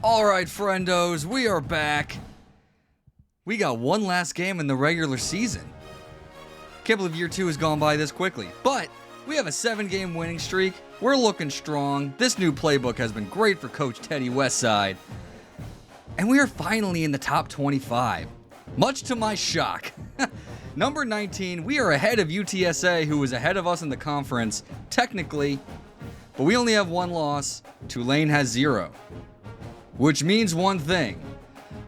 All right, friendos, we are back. We got one last game in the regular season. Can't believe year 2 has gone by this quickly, but we have a 7-game winning streak. We're looking strong. This new playbook has been great for Coach Teddy Westside. And we are finally in the top 25, much to my shock. Number 19, we are ahead of UTSA, who was ahead of us in the conference, technically, but we only have one loss. Tulane has 0. Which means one thing,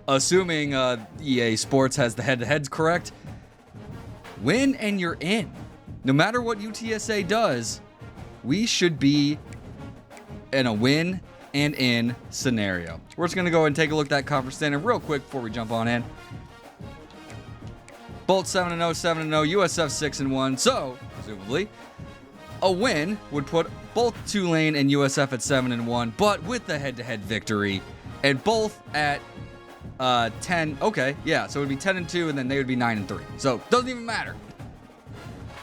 assuming EA Sports has the head-to-heads correct, win and you're in. No matter what UTSA does, we should be in a win and in scenario. We're just going to go and take a look at that conference standing real quick before we jump on in. Bolt 7-0, 7-0, USF 6-1, so, presumably, a win would put both Tulane and USF at 7-1, but with the head-to-head victory, and both at 10. Okay, yeah, so it would be 10-2, and then they would be 9-3. So, doesn't even matter.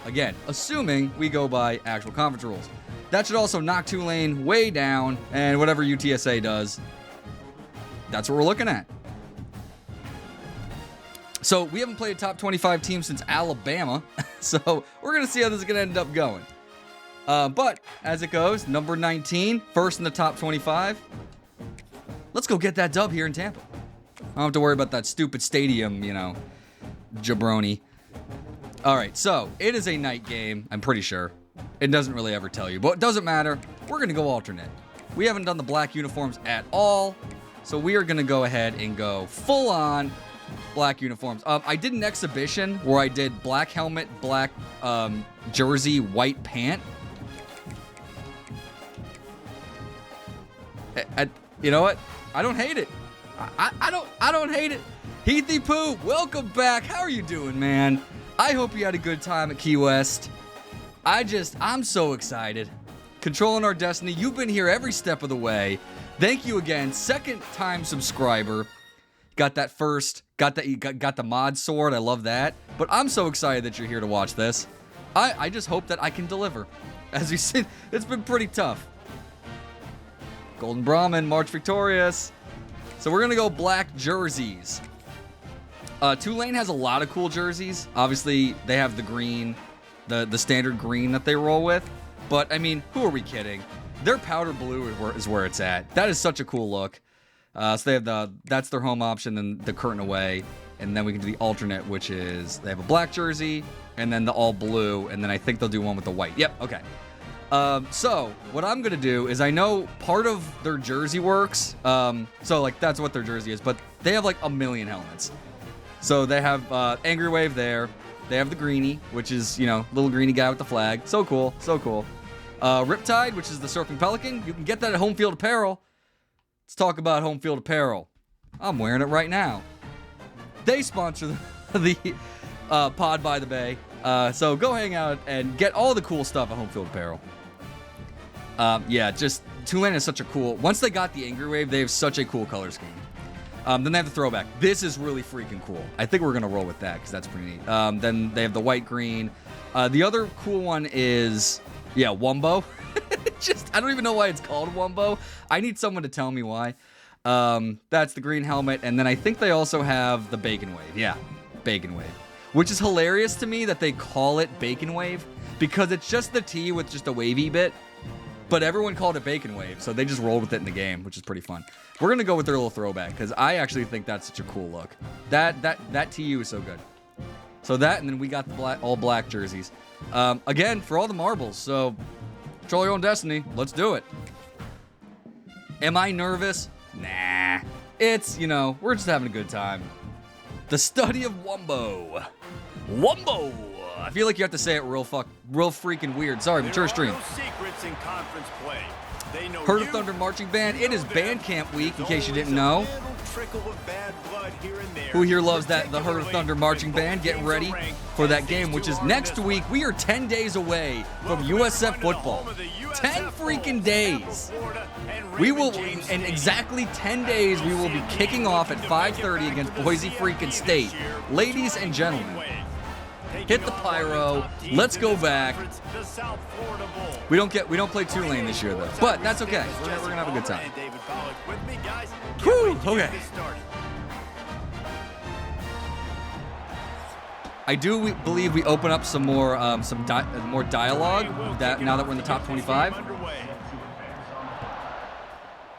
Again, assuming we go by actual conference rules. That should also knock Tulane way down, and whatever UTSA does, that's what we're looking at. So, we haven't played a top 25 team since Alabama, so we're going to see how this is going to end up going. But, as it goes, number 19, first in the top 25. Let's go get that dub here in Tampa. I don't have to worry about that stupid stadium, jabroni. All right, so it is a night game, I'm pretty sure. It doesn't really ever tell you, but it doesn't matter. We're going to go alternate. We haven't done the black uniforms at all, so we are going to go ahead and go full-on black uniforms. I did an exhibition where I did black helmet, black jersey, white pant. You know what? I don't hate it. I don't hate it. Heathy Poo, welcome back. How are you doing, man? I hope you had a good time at Key West. I'm so excited. Controlling our destiny. You've been here every step of the way. Thank you again. Second time subscriber. Got that first. Got the mod sword. I love that. But I'm so excited that you're here to watch this. I just hope that I can deliver. As you see, it's been pretty tough. Golden Brahmin, March victorious. So we're going to go black jerseys. Tulane has a lot of cool jerseys. Obviously, they have the green, the standard green that they roll with. But, I mean, who are we kidding? Their powder blue is where it's at. That is such a cool look. So they have that's their home option, then the curtain away. And then we can do the alternate, which is they have a black jersey, and then the all blue, and then I think they'll do one with the white. Yep, okay. So what I'm going to do is I know part of their jersey works. So like that's what their jersey is, but they have like a million helmets. So they have, Angry Wave there. They have the greenie, which is, little greenie guy with the flag. So cool. So cool. Riptide, which is the surfing pelican. You can get that at Home Field Apparel. Let's talk about Home Field Apparel. I'm wearing it right now. They sponsor the Pod by the Bay. So go hang out and get all the cool stuff at Home Field Apparel. Just Tulane is such a cool. Once they got the Angry Wave, they have such a cool color scheme. Then they have the throwback. This is really freaking cool. I think we're gonna roll with that because that's pretty neat. Then they have the white green. The other cool one is Wumbo. I don't even know why it's called Wumbo. I need someone to tell me why. That's the green helmet, and then I think they also have the Bacon Wave. Yeah, Bacon Wave. Which is hilarious to me that they call it Bacon Wave because it's just the T with just a wavy bit. But everyone called it Bacon Wave, so they just rolled with it in the game, which is pretty fun. We're going to go with their little throwback because I actually think that's such a cool look. That TU is so good. So that, and then we got the all black jerseys. Again, for all the marbles, so control your own destiny. Let's do it. Am I nervous? Nah. It's, we're just having a good time. The study of Wumbo. Wumbo! I feel like you have to say it real freaking weird. Sorry, mature stream. No secrets in conference play. They know Heard of Thunder Marching Band? It is band camp week, in case you didn't know. Who here loves the Heard of Thunder Marching Band? Get ready for that game, which is next week. We are 10 days away from USF football. 10 freaking days. We will, in exactly 10 days, we will be kicking off at 5:30 against Boise freaking State. Ladies and gentlemen, hit the pyro. Let's go back. We don't play Tulane this year though, but that's okay. We're gonna have a good time. Whew, okay. I do believe we open up some more more dialogue that now that we're in the top 25.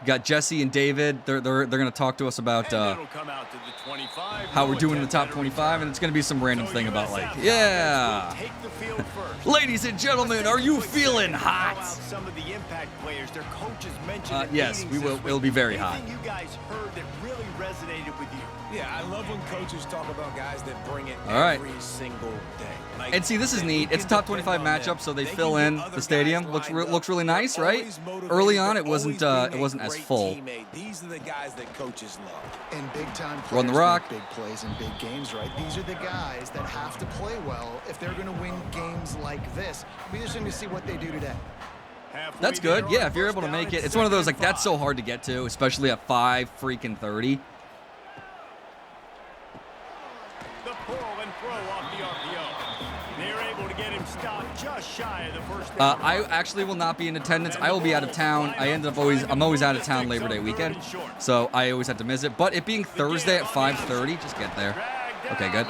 Got Jesse and David. They're going to talk to us about how we're doing in the top 25, and it's going to be some random thing about like, yeah. Ladies and gentlemen, are you feeling hot? Yes, we will. It'll be very hot. You guys heard that really resonated with you. Yeah, I love when coaches talk about guys that bring it every single day. Like, and see, this is neat. It's a top 25 matchup, so they fill in the stadium. Looks really nice, right? Early on, it wasn't as full. These are the guys that coaches love. And big time Run the rock. big plays in big games, right? These are the guys that have to play well if they're going to win games like this. It'll be interesting to see what they do today. That's good. Yeah, if you're able to make it. It's one of those, like, that's so hard to get to, especially at 5:30. The pull and throw off the RPO. They're able to get him stopped just shy of the first down. I actually will not be in attendance. I will be out of town. I'm always out of town Labor Day weekend, so I always have to miss it. But it being Thursday at 5:30, just get there. Okay, good.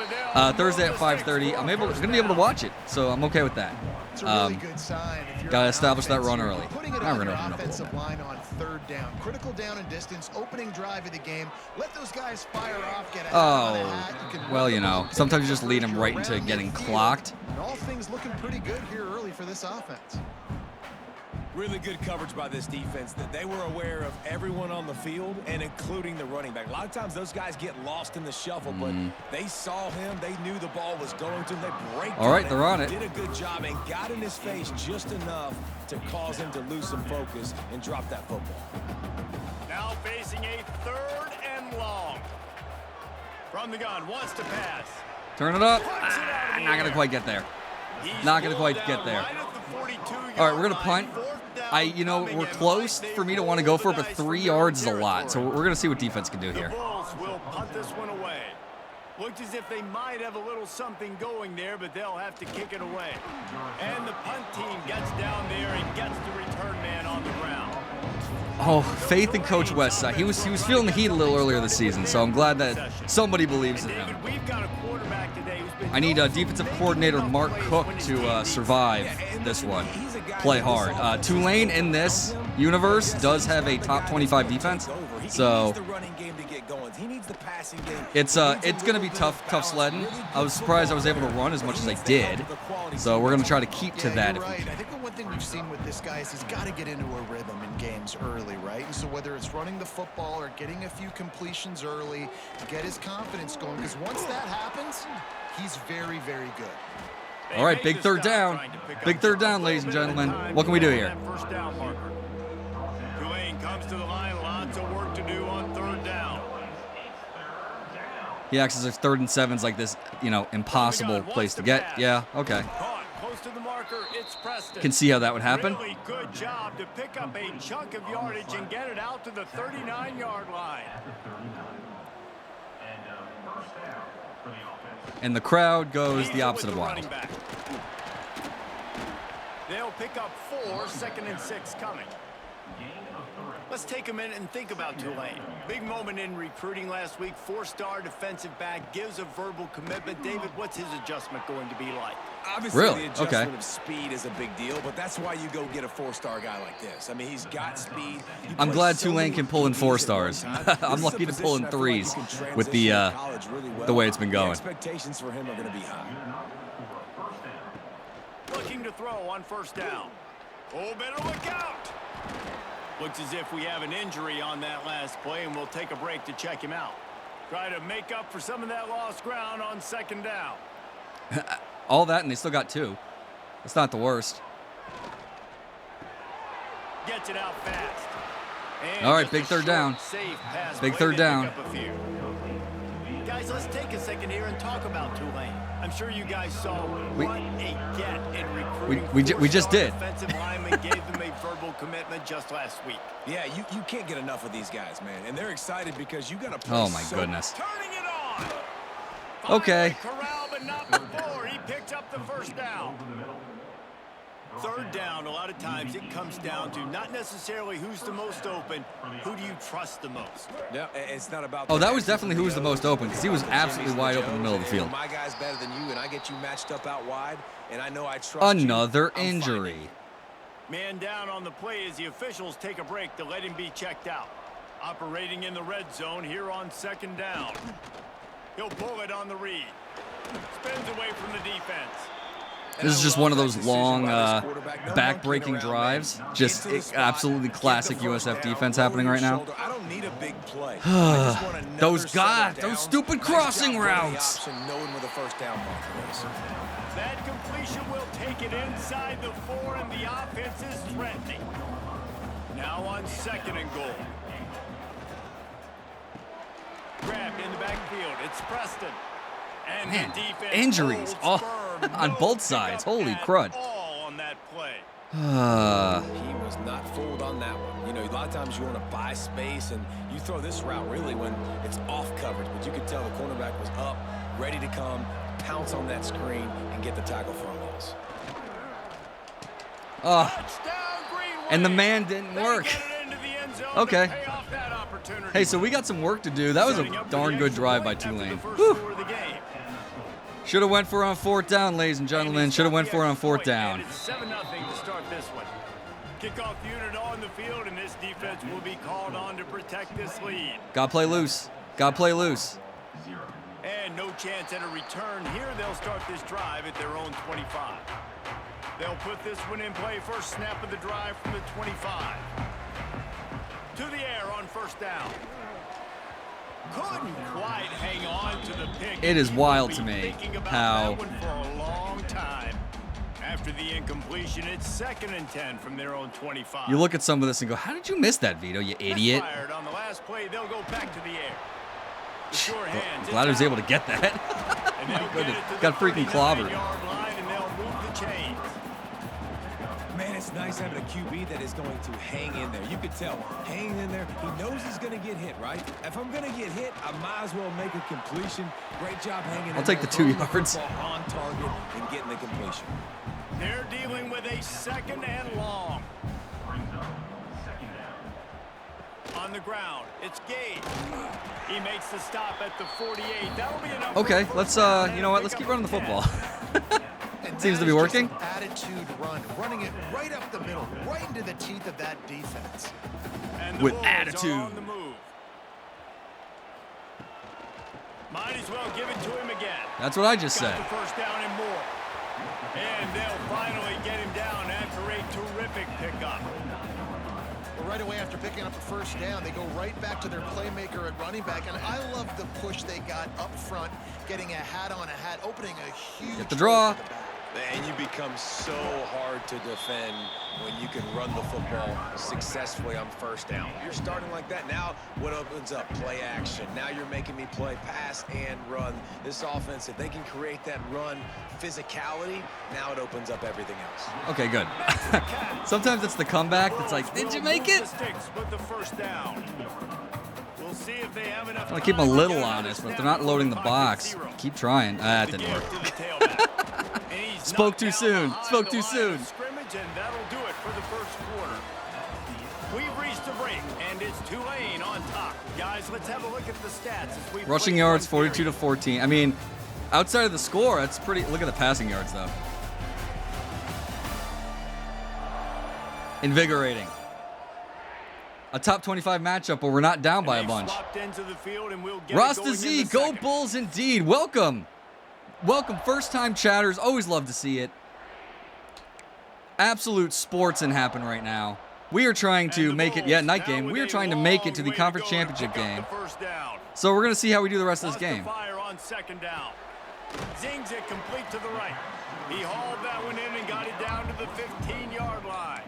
Thursday at 5:30, I'm gonna be able to watch it, so I'm okay with that. It's a really good sign. Gotta establish that run early. Putting it Now on we're their gonna open up a little offensive line on third down, critical down and distance, opening drive of the game. Let those guys fire off. Get a hat on a hat. Well, you know, sometimes you just lead them right into getting clocked. And all things looking pretty good here early for this offense. Really good coverage by this defense that they were aware of everyone on the field and including the running back. A lot of times those guys get lost in the shuffle, but they saw him. They knew the ball was going to. They break. All right, they're on it. Did a good job and got in his face just enough to cause him to lose some focus and drop that football. Now facing a 3rd and long. From the gun, wants to pass. Turn it up. Not gonna quite get there. Not gonna quite get there. All right, we're gonna punt. We're close for me to want to go for it, but 3 yards is a lot. So we're gonna see what defense can do here. The Bulls will punt this one away. Looked as if they might have a little something going there, but they'll have to kick it away. And the punt team gets down there and gets the return man on the ground. Oh, faith in Coach West. He was feeling the heat a little earlier this season, so I'm glad that somebody believes in him. We've got a quarterback today who's been I need defensive coordinator Mark Cook to survive this one. Play hard. Tulane in this universe does have a top 25 defense, so it's going to be tough sledding. I was surprised I was able to run as much as I did, so we're going to try to keep to that. You're right. I think the one thing we've seen with this guy is he's got to get into a rhythm in games early, right? And so whether it's running the football or getting a few completions early to get his confidence going, because once that happens, he's very, very good. All right, big third down. Big third down, ladies and gentlemen. What can we do here? First down marker. Tulane comes to the line. Lots of work to do on 3rd down. He acts as if 3rd and 7's like this, impossible place to get. Yeah, okay. Close to the marker, it's Preston. Can see how that would happen. Really good job to pick up a chunk of yardage and get it out to the 39-yard line. And the crowd goes the opposite of wild. They'll pick up 4, 2nd and 6 coming. Let's take a minute and think about Tulane. Big moment in recruiting last week. 4-star defensive back gives a verbal commitment. David, what's his adjustment going to be like? Obviously, really? The adjustment of speed is a big deal, but that's why you go get a 4-star guy like this. I mean, he's got speed. I'm glad Tulane can pull in 4 stars. I'm lucky to pull in 3s with the way it's been going. Expectations for him are going to be high. Looking to throw on 1st down. Oh, better look out. Looks as if we have an injury on that last play, and we'll take a break to check him out. Try to make up for some of that lost ground on 2nd down. All that, and they still got 2. It's not the worst. Gets it out fast. And all right, big 3rd down. Big 3rd down. Guys, let's take a second here and talk about Tulane. I'm sure you guys saw what a get in recruiting. We just did. Defensive lineman gave them a verbal commitment just last week. Yeah, you can't get enough of these guys, man. And they're excited because you got to play. Oh, my goodness. Turning it on. Okay. Corral, but not before. He picked up the 1st down. Third down, a lot of times it comes down to not necessarily who's the most open, who do you trust the most? Yeah, it's not about. Oh, that was definitely who was the most open because he was absolutely wide open in the middle of the field. My guy's better than you, and I get you matched up out wide, and I know I trust Another you. injury. Man down on the play as the officials take a break to let him be checked out. Operating in the red zone here on second down. He'll pull it on the read. Spins away from the defense. This is just one of those long, back-breaking drives. Just absolutely classic USF defense happening right now. I don't need a big play. Those stupid crossing routes. Knowing where the first down marker is. That completion will take it inside the 4, and the offense is threatening. Now on second and goal. Grabbed in the backfield. It's Preston. And Man, the defense injuries on both sides. Holy crud. On that play. He was not fooled on that one. You know, a lot of times you want to buy space, and you throw this route really when it's off coverage. But you could tell the cornerback was up, ready to come, pounce on that screen, and get the tackle for a loss. And the man didn't work. Okay. Hey, so we got some work to do. That was a darn good drive by Tulane. Should have went for it on fourth down, ladies and gentlemen. Should have went for it on fourth down. It's 7-0 to start this one. Kickoff unit on the field, and this defense will be called on to protect this lead. Gotta play loose. Gotta play loose. And no chance at a return here. They'll start this drive at their own 25. They'll put this one in play. First snap of the drive from the 25. To the air on first down. Couldn't quite hang on to the pick. It is wild to me how for a long time. After the incompletion, it's 2nd and 10 from their own 25. you look at some of this and go, how did you miss that, Vito, you idiot? Fired on the last play, they'll go back to the air. The sure hands, Glad I was able to get that. My goodness, got freaking clobbered. Line, and they'll move the chains. Man, it's nice having a QB that is going to hang in there. You could tell, hanging in there, he knows he's going to get hit, right? If I'm going to get hit, I might as well make a completion. Great job hanging in there. I'll take the 2 yards. On target and getting the completion. They're dealing with a 2nd and long. On the ground, it's Gage. He makes the stop at the 48. That'll be enough. Okay, let's, you know what, let's keep running the football. Seems to be working. Attitude run, running it right up the middle, right into the teeth of that defense. And with Wolves attitude. are on the move. Might as well give it to him again. That's what I just Got said. the first down and more. And they'll finally get him down after a terrific pickup. Well, right away after picking up the first down, they go right back to their playmaker at running back. And I love the push they got up front, getting a hat on a hat, opening a huge Get the draw. hole for the back. And you become so hard to defend when you can run the football successfully on first down. You're starting like that. Now what opens up? Play action. Now you're making me play pass and run. This offense, if they can create that run physicality, now it opens up everything else. Okay, good. Sometimes it's the comeback that's like, did you make it? With the first down. We'll see if they have enough. I want to keep them a little honest, but if they're not loading the box, keep trying. That didn't work. Spoke too soon. Spoke too soon. Scrimmage, and that'll do it for the first quarter. We've reached a break, and it's Tulane on top. Guys, let's have a look at the stats. As we Rushing yards, 42 to 14. I mean, outside of the score, that's pretty. Look at the passing yards, though. Invigorating. A top 25 matchup where we're not down by a bunch. Rasta Z, go Bulls indeed. Welcome. Welcome, first-time chatters. Always love to see it. Absolute sportsing happen right now. We are trying to make it, night game. We are trying to make it to the conference championship game. So we're going to see how we do the rest of this game. Fire on second down. Zings it complete to the right. He hauled that one in and got it down to the 15-yard line.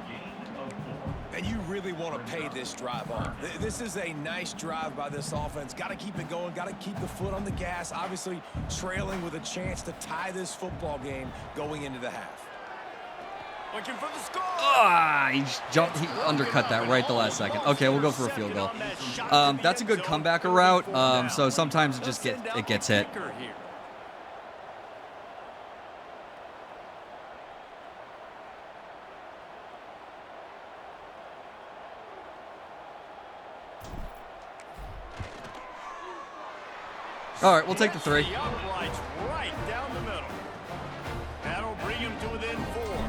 And you really want to pay this drive off. This is a nice drive by this offense. Got to keep it going. Got to keep the foot on the gas. Obviously, trailing with a chance to tie this football game going into the half. Looking for the score. He jumped. He undercut that right the last second. Okay, we'll go for a field goal. That's a good comebacker route. So sometimes it just gets hit. All right, we'll take the 3. The uprights right down the middle. That'll bring him to within 4.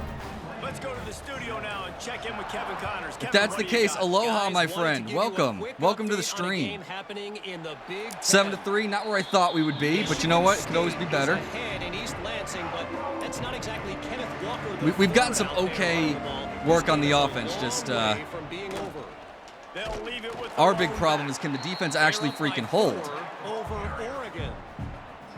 Let's go to the studio now and check in with Kevin Connors. If that's the case, aloha, my friend. Welcome. Welcome to the stream. 7-3, not where I thought we would be, but you know what? It could always be better. We've gotten some okay work on the offense. Just our big problem is, can the defense actually freaking hold?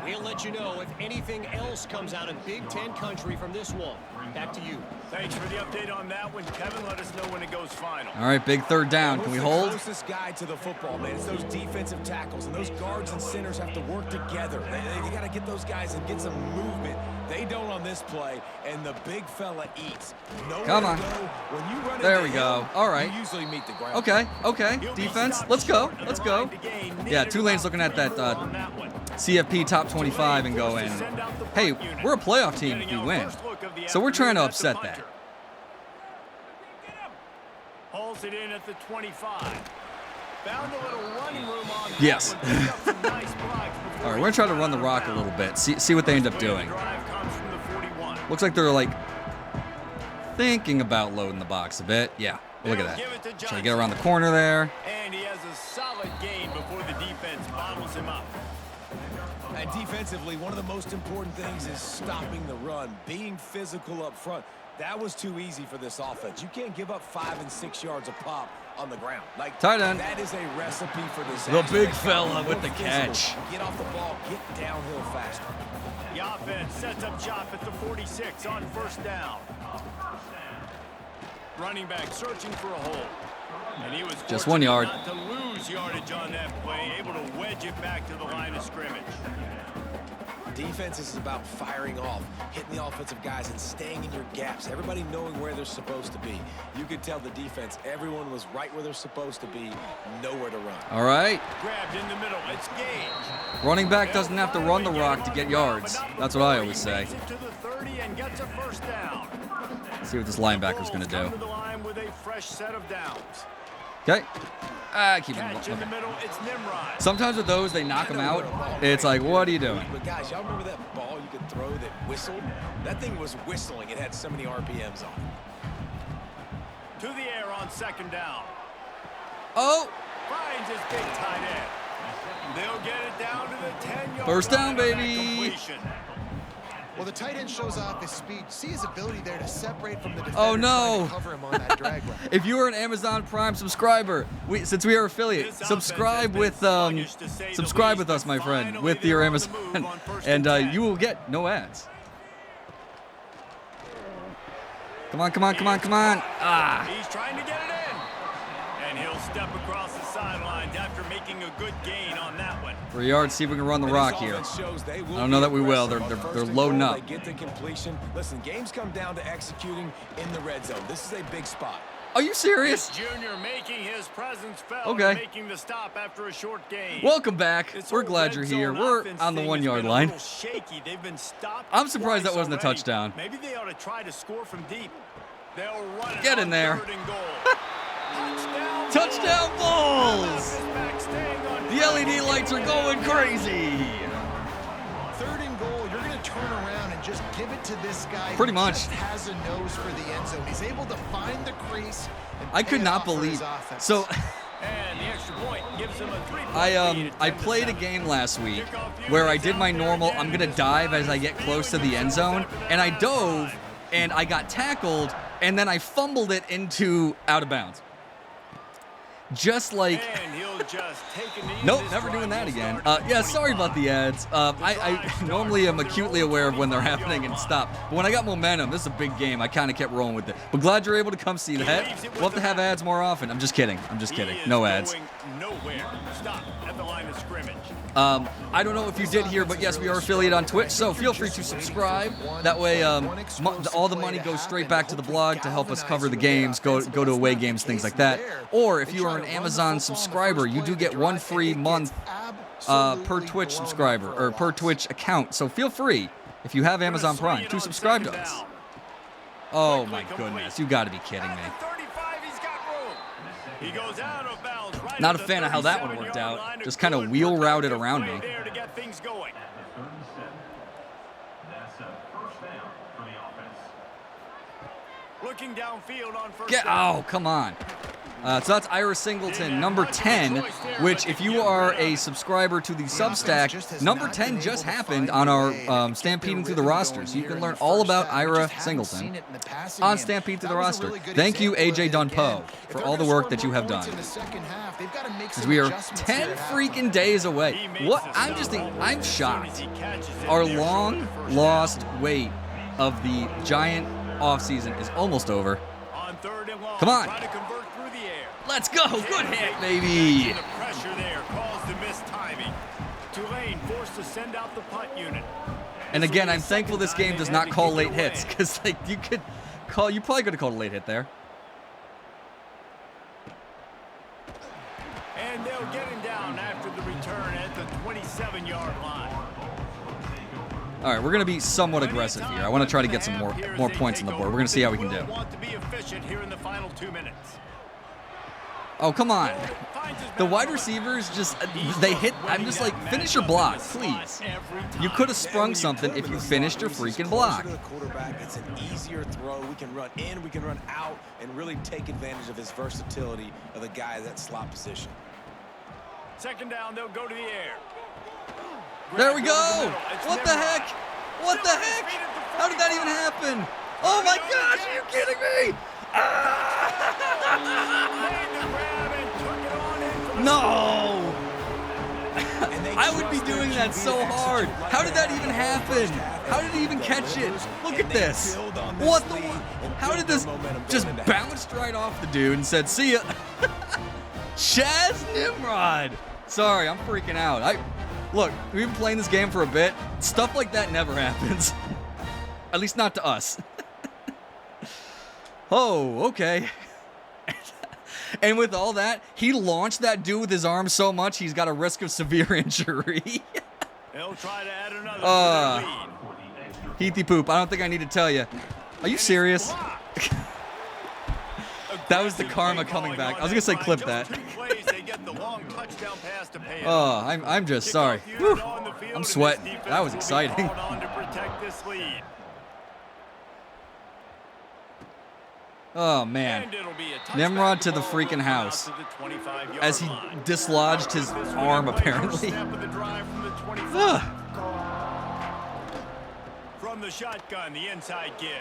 We'll let you know if anything else comes out of Big Ten country from this one. Back to you. Thanks for the update on that one, Kevin. Let us know when it goes final. All right, big 3rd down. Can we hold? Who's the closest guy to the football, man? It's those defensive tackles, and those guards and centers have to work together. They got to get those guys and get some movement. They don't on this play, and the big fella eats. Come on. When you run There we go. All right. You usually meet the ground. Okay. Defense. Let's go. Yeah, Tulane's looking at that CFP top 25 and going, hey, we're a playoff team if we win. So we're trying to upset that. Hauls it in at the 25. Found a little running room on that Yes. one. Picked up some nice blocks before All right, we're going to try to run the rock a little bit. See what they end up doing. Drive comes from the 41. Looks like they're like thinking about loading the box a bit. Yeah, look at that. Trying to get around the corner there. And he has a solid gain before the defense bottles him up. And defensively, one of the most important things is stopping the run, being physical up front. That was too easy for this offense. You can't give up 5 and 6 yards a pop on the ground. Like, tight end. That is a recipe for disaster. The big fella with the catch. Get off the ball, get downhill faster. The offense sets up shop at the 46 on 1st down. Running back searching for a hole. And he was just 1 yard. Not to lose yardage on that play, able to wedge it back to the line of scrimmage. Defense is about firing off, hitting the offensive guys and staying in your gaps. Everybody knowing where they're supposed to be. You could tell the defense, everyone was right where they're supposed to be, nowhere to run. All right. Grabbed in the middle. It's Gage. Running back doesn't have to run the rock to get yards. That's what I always say. Makes it to the 30 and gets a 1st down. Let's see what this linebacker's going to Come do. to the line with a fresh set of downs. Okay. Keep him. Catch in the middle, it's Nimrod. Sometimes with those, they knock them out. It's like, what are you doing? But guys, y'all remember that ball you could throw that whistled? That thing was whistling. It had so many RPMs on it. To the air on 2nd down. Oh, Finds his big tight end. They'll get it down to the 10-yard 1st down, line on that baby. completion. Well, the tight end shows off his speed. See his ability there to separate from the defender. Oh, no. trying to cover him on that drag route. If you are an Amazon Prime subscriber, since we are affiliate, subscribe with us, my friend, with your Amazon, and you will get no ads. Come on. Ah. He's trying to get it in. And he'll step across the sidelines after making a good gain on that one. 3 yards, see if we can run the rock here. I don't know that we will. They're loading up. They get the completion. Listen, games come down to executing in the red zone. This is a big spot. Are you serious? This junior making his presence felt. Okay. Making the stop after a short gain. Welcome back. This We're whole glad red you're here. zone We're offense on the thing 1 has yard been a line. little shaky. They've been stopped. I'm surprised that twice wasn't a already. touchdown. Maybe they ought to try to score from deep. They'll run it Get on in there. 3rd and goal. Touchdown Bulls! The The LED lights are going crazy. 3rd and goal, you're going to turn around and just give it to this guy. Pretty who much. Just has a nose for the end zone. He's able to find the crease. And I pay could it not off for his believe. offense. So And the extra point gives him a 3-point lead at I 10-7. played a game last week where I did my normal, I'm going to dive as I get close to the end zone, and I dove, and I got tackled, and then I fumbled it into out of bounds. Just like... And he'll just take a knee. Nope, This never doing drive that will again. start at Yeah, sorry 25. about the ads. I normally am acutely aware of when they're happening and stop. But when I got momentum, this is a big game. I kind of kept rolling with it. But glad you're able to come see that. We'll have to have ads more often. I'm just kidding. He is No ads. going nowhere. Stop at the line of scrimmage. I don't know if you did hear, but yes, we are affiliate on Twitch, so feel free to subscribe. That way, all the money goes straight back to the blog to help us cover the games, go to away games, things like that. Or if you are an Amazon subscriber, you do get 1 free month per Twitch subscriber or per Twitch account. So feel free, if you have Amazon Prime, to subscribe to us. Oh my goodness, you got to be kidding me. At the 35, he's got room. He goes out of bounds right Not at a the fan of how that one worked 37-yard out. line. Just kind of Good wheel routed productive around play me. there to get things point. Looking downfield on first down. Oh, come on. So that's Ira Singleton, number 10, which if you are a subscriber to the Substack, number 10 just happened on our Stampeding Through the Roster. So you can learn all about Ira Singleton on Stampede Through the Roster. Thank you, AJ Dunpo, for all the work that you have done. Because we are 10 freaking days away. What? I'm just thinking, I'm shocked. Our long lost wait of the Giant offseason is almost over. Come on. Let's go. Good hit, baby. The pressure there caused the missed timing. Tulane forced to send out the punt unit. And again, I'm thankful this game does not call late hits, because like you probably could have called a late hit there. And they'll get him down after the return at the 27-yard line. All right, we're going to be somewhat aggressive here. I want to try to get some more points on the board. We're going to see how we can do. Want to be efficient here in the final 2 minutes. Oh, come on. The wide receivers just, they hit. I'm just like, finish your block, please. You could have sprung something if you finished your freaking block. The quarterback, it's an easier throw. We can run in, we can run out, and really take advantage of his versatility of the guy in that slot position. Second down, they'll go to the air. There we go. What the heck? What the heck? How did that even happen? Oh my gosh, are you kidding me? No! I would be doing that so hard. How did that even happen? How did he even catch it? Look at this. What the? How did this just bounced right off the dude and said, "See ya." Chaz Nimrod. Sorry, I'm freaking out. Look, we've been playing this game for a bit. Stuff like that never happens. At least not to us. Oh, okay. And with all that, he launched that dude with his arm so much, he's got a risk of severe injury. They'll try to add another Heathy poop, I don't think I need to tell you. Are you serious? That was the karma coming back. I was going to say clip that. Oh, I'm just sorry. Whew. I'm sweating. That was exciting. Oh, man. Nimrod to the freaking house as he dislodged his arm, apparently. From the shotgun, the inside give.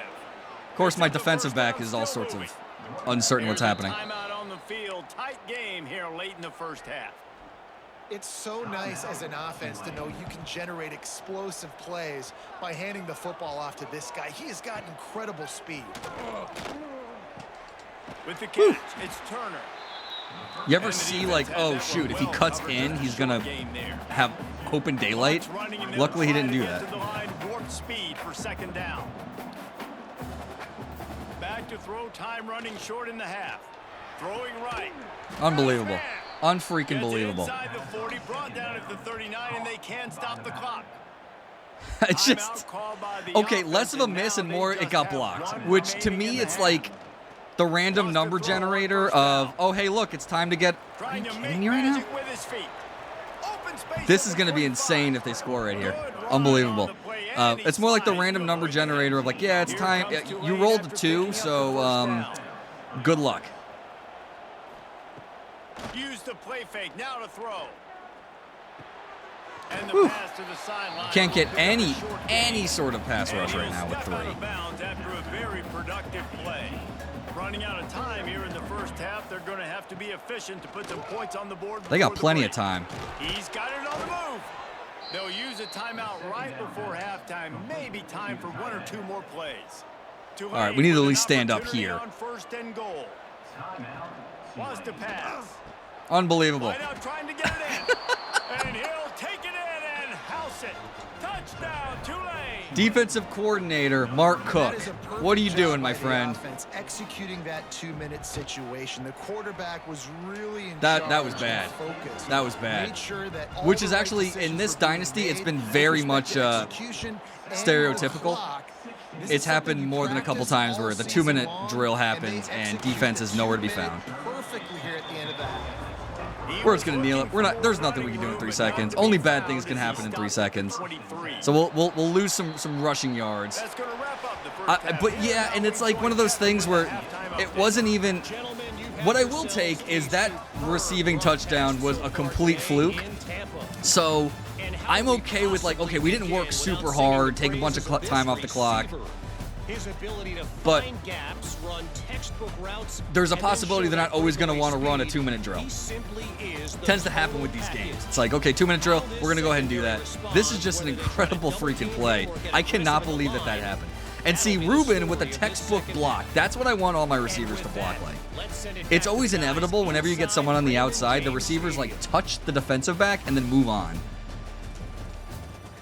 Of course, my defensive back is all sorts of uncertain what's happening. Timeout on the field. Tight game here late in the first half. It's so nice as an offense to know you can generate explosive plays by handing the football off to this guy. He has got incredible speed. With the catch, it's Turner. You ever see, like, oh, shoot, if he cuts in, he's going to have open daylight? Luckily, he didn't do that. Warp speed for second down. Back to throw, time running short in the half. Throwing right. Unbelievable. Unfreaking believable. Inside the 40, brought down at the 39, and they can't stop the clock. It's just, okay, less of a miss and more it got blocked, which to me, it's like the random number generator of, oh, hey, look, it's time to get, are you kidding me right now? This is going to be insane if they score right here. Unbelievable. It's more like the random number generator of like, yeah, it's time. You rolled the 2, so good luck. Use the play fake, now to throw. And the pass to the sideline. Can't get any sort of pass rush right now with 3. After a very productive play. Running out of time here in the first half, they're going to have to be efficient to put some points on the board. They got plenty of time. He's got it on the move. They'll use a timeout right before halftime. Maybe time for 1 or 2 more plays. All right, we need to at least stand up here. On first and goal. Wants to pass. Unbelievable. Right out trying to get it in. And he'll take it in and house it. Touchdown, Tulane. Defensive coordinator Mark Cook. What are you doing, my friend? Executing that 2-minute situation. The quarterback was really in that charge was bad. Focused. That was bad. Made sure that all Which the is right actually, in decisions this were being dynasty, it's made been with very respect much to execution and stereotypical. the clock. This It's is something happened you more than a couple practice times all where the season 2-minute long, drill and they happens and executed defense the is nowhere to be 2-minute found. perfectly here at the end of the half. He We're just gonna kneel it. We're not. There's nothing we can do in 3 seconds. Only bad things can happen in 3 seconds. So we'll lose some rushing yards. But yeah, and it's like one of those things where it wasn't even. What I will take is that receiving touchdown was a complete fluke. So I'm okay with like, okay, we didn't work super hard, take a bunch of time off the clock. But there's a possibility they're not always going to want to run a 2-minute drill. Tends to happen with these games. It's like, okay, 2-minute drill, we're going to go ahead and do that. This is just an incredible freaking play. I cannot believe that happened. And see, Ruben with a textbook block. That's what I want all my receivers to block like. It's always inevitable whenever you get someone on the outside, the receivers like touch the defensive back and then move on.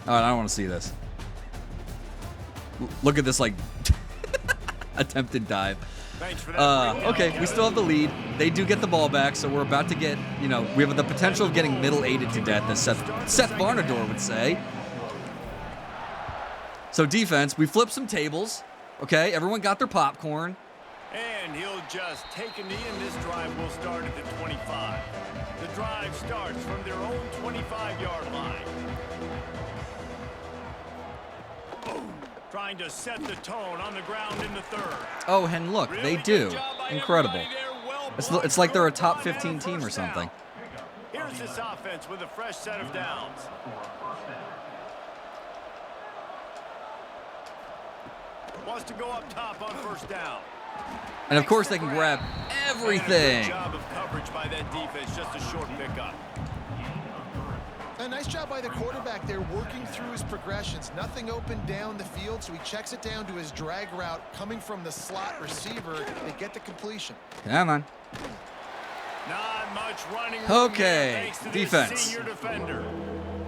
All right, I don't want to see this. Look at this like attempted dive. Okay, we still have the lead. They do get the ball back, so we're about to get, we have the potential of getting middle-aided to death, as Seth Barnador would say. So defense, we flipped some tables. Okay, everyone got their popcorn. And he'll just take a knee, and this drive will start at the 25. The drive starts from their own 25-yard line. Trying to set the tone on the ground in the third. Oh, and look, they do. Incredible. It's like they're a top 15 team or something. Here's this offense with a fresh set of downs. Wants to go up top on first down. And of course they can grab everything. Good job of coverage by that defense, just a short pickup. A nice job by the quarterback there, working through his progressions. Nothing open down the field, so he checks it down to his drag route coming from the slot receiver. They get the completion. Come on. Not much running. Okay, defense. Senior defender.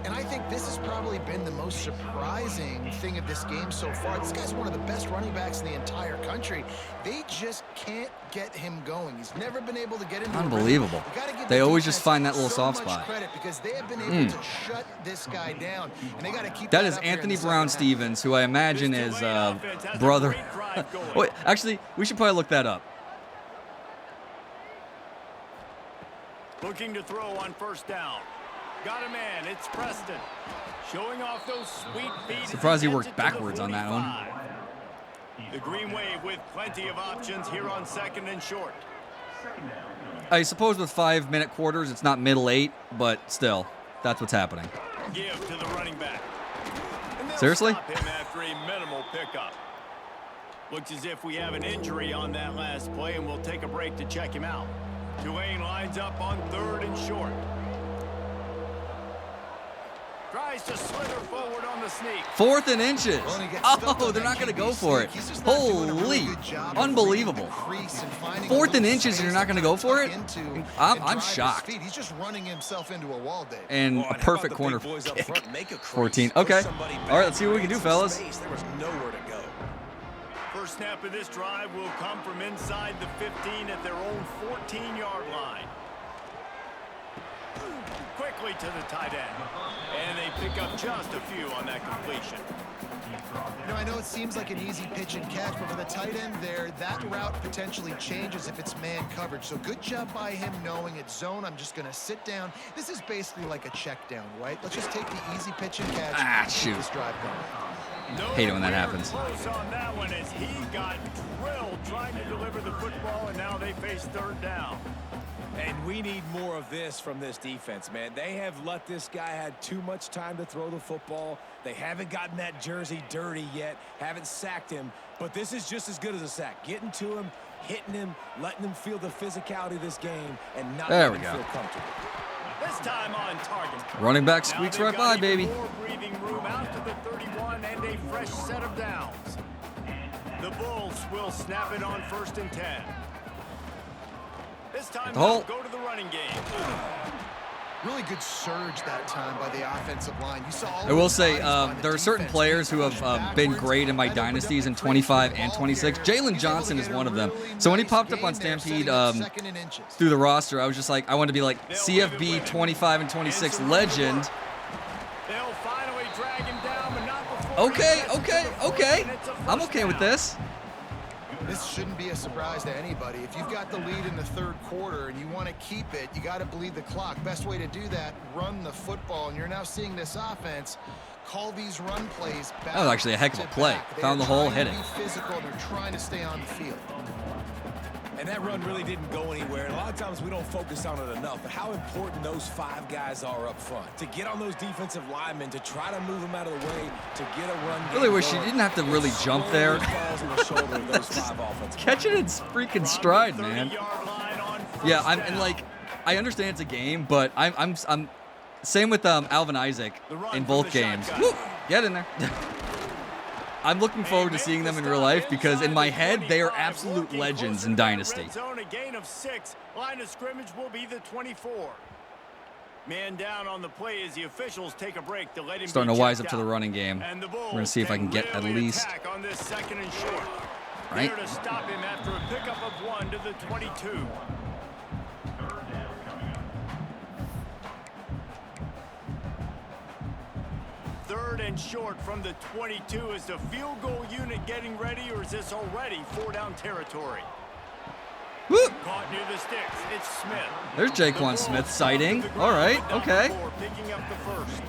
And I think this has probably been the most surprising thing of this game so far. This guy's one of the best running backs in the entire country. They just can't get him going. He's never been able to get into Unbelievable. They always just find that little soft spot. Credit because they have been able to shut this guy down, and they got to keep that is Anthony Brown Stevens, who I imagine is brother. Wait, actually, we should probably look that up. Looking to throw on first down. Got a man, it's Preston. Showing off those sweet feet. Surprised he worked backwards on that one. The Green Wave with plenty of options here on second and short. I suppose with 5-minute quarters, it's not middle 8, but still, that's what's happening. Give to the running back. Seriously? Stop him after a minimal pickup. Looks as if we have an injury on that last play, and we'll take a break to check him out. Tulane lines up on third and short. Tries to slither forward on the sneak. 4th and inches. Oh, they're not going to go for it. Holy, unbelievable. 4th and inches and you're not going to go for it? I'm shocked. He's just running himself into a wall, Dave. And a perfect corner kick. 14. Okay. All right, let's see what we can do, fellas. There was nowhere to go. First snap of this drive will come from inside the 15 at their own 14-yard line. Quickly to the tight end. And they pick up just a few on that completion. I know it seems like an easy pitch and catch, but for the tight end there, that route potentially changes if it's man coverage. So good job by him knowing it's zone. I'm just going to sit down. This is basically like a check down, right? Let's just take the easy pitch and catch and keep this drive going. Hate it when that happens. Close on that one as he got drilled trying to deliver the football, and now they face third down. And we need more of this from this defense, man. They have let this guy have too much time to throw the football. They haven't gotten that jersey dirty yet, haven't sacked him. But this is just as good as a sack. Getting to him, hitting him, letting him feel the physicality of this game, and not letting him feel comfortable. This time on target. Running back squeaks right by, baby. More breathing room out to the 31 and a fresh set of downs. The Bulls will snap it on 1st and 10. This time they'll go to the running game. Really good surge that time by the offensive line. You saw all I will say there are certain players who have been great in my dynasties in 25 and 26. Jalen Johnson is one of them. So when he popped up on Stampede through the roster, I was just like, I want to be like CFB 25 and 26 legend. They'll finally drag him down, but not before. Okay. I'm okay with this. This shouldn't be a surprise to anybody. If you've got the lead in the third quarter and you want to keep it, you got to bleed the clock. Best way to do that, run the football. And you're now seeing this offense call these run plays back. That was actually a heck of a play. They Found the hole, hit it. Be physical, and they're trying to stay on the field. And that run really didn't go anywhere. And a lot of times we don't focus on it enough, but how important those 5 guys are up front. To get on those defensive linemen, to try to move them out of the way, to get a run. Really wish she didn't have to really jump there. Catch it in freaking stride, man. Yeah, I understand it's a game, but I'm same with Alvin Isaac in both games. Woo, get in there. I'm looking forward to seeing them in real life because in my head they are absolute legends in Dynasty. Zone, a gain of 6. Line of scrimmage will be the 24. Man down on the play as the officials take a break to let him Starting to wise up to the running game. We're going to see if I can get at least. On this 2nd and short. Right. There to stop him after a pickup of 1 to the 22. Third and short from the 22. Is the field goal unit getting ready, or is this already 4-down territory? Woo! Caught near the sticks. It's Smith. There's Jaquan Smith sighting. All right, okay. Picking up the first.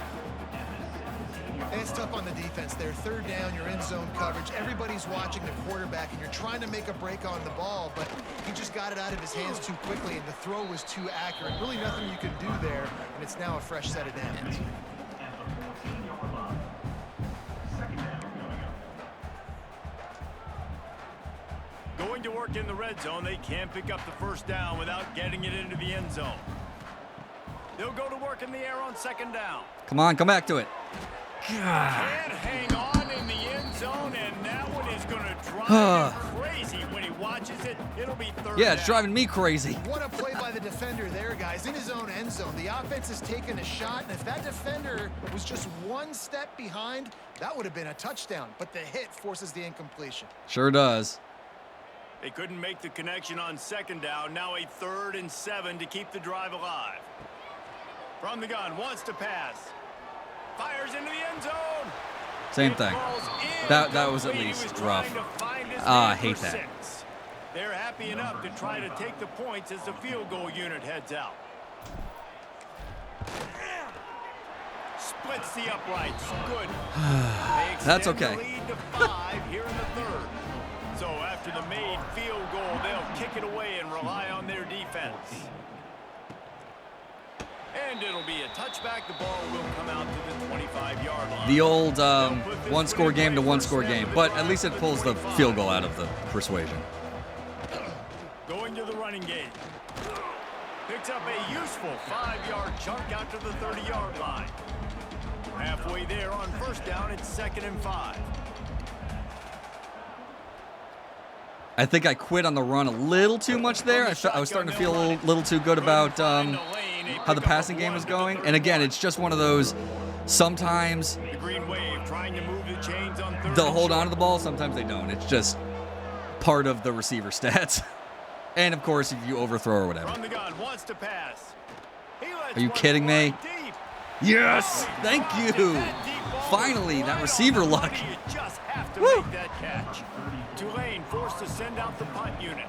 And it's tough on the defense there. 3rd down, you're in zone coverage. Everybody's watching the quarterback, and you're trying to make a break on the ball, but he just got it out of his hands too quickly, and the throw was too accurate. Really nothing you can do there, and it's now a fresh set of downs. Going to work in the red zone. They can't pick up the first down without getting it into the end zone. They'll go to work in the air on 2nd down. Come on, come back to it. Can't hang on in the end zone, and that one is going to drive him crazy when he watches it. It'll be 3rd Yeah, it's down. driving me crazy. What a play by the defender there, guys. In his own end zone, the offense has taken a shot, and if that defender was just 1 step behind, that would have been a touchdown. But the hit forces the incompletion. Sure does. They couldn't make the connection on 2nd down. Now a 3rd and 7 to keep the drive alive. From the gun, wants to pass. Fires into the end zone. Same thing. That was at least rough. I hate that. 6. They're happy enough to try to take the points as the field goal unit heads out. Splits the uprights. Good. That's They okay. extend the lead to 5 here in the 3rd. So after the made field goal, they'll kick it away and rely on their defense. And it'll be a touchback. The ball will come out to the 25-yard line. The old one-score game to one-score game, but at least it pulls the field goal out of the persuasion. Going to the running game. Picks up a useful 5-yard chunk out to the 30-yard line. Halfway there on 1st down, it's 2nd and 5. I think I quit on the run a little too much there. I was starting to feel a little too good about how the passing game was going. And again, it's just one of those, sometimes The Green Wave trying to move the chains on 3rd. they'll hold on to the ball, sometimes they don't. It's just part of the receiver stats. And of course, if you overthrow or whatever. From the gun, wants to pass. Are you kidding me? Yes! Thank you! Finally, that receiver luck. You just have to Woo! make that catch. Tulane forced to send out the punt unit.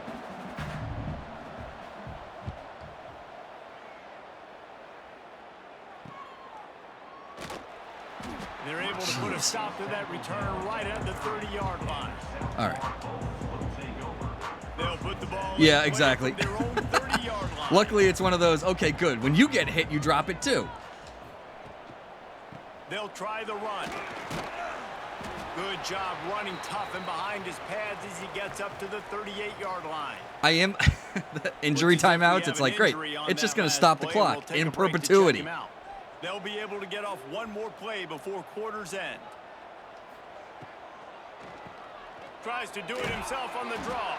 They're able to put a stop to that return right at the 30-yard line. All right. They'll put the ball Yeah, in exactly. their own 30-yard line. Luckily, it's one of those, okay, good. When you get hit, you drop it too. They'll try the run. Good job running tough and behind his pads as he gets up to the 38-yard line. I am the injury timeouts. It's like, great. It's just going to stop the clock in perpetuity. They'll be able to get off one more play before quarter's end. Tries to do it himself on the draw.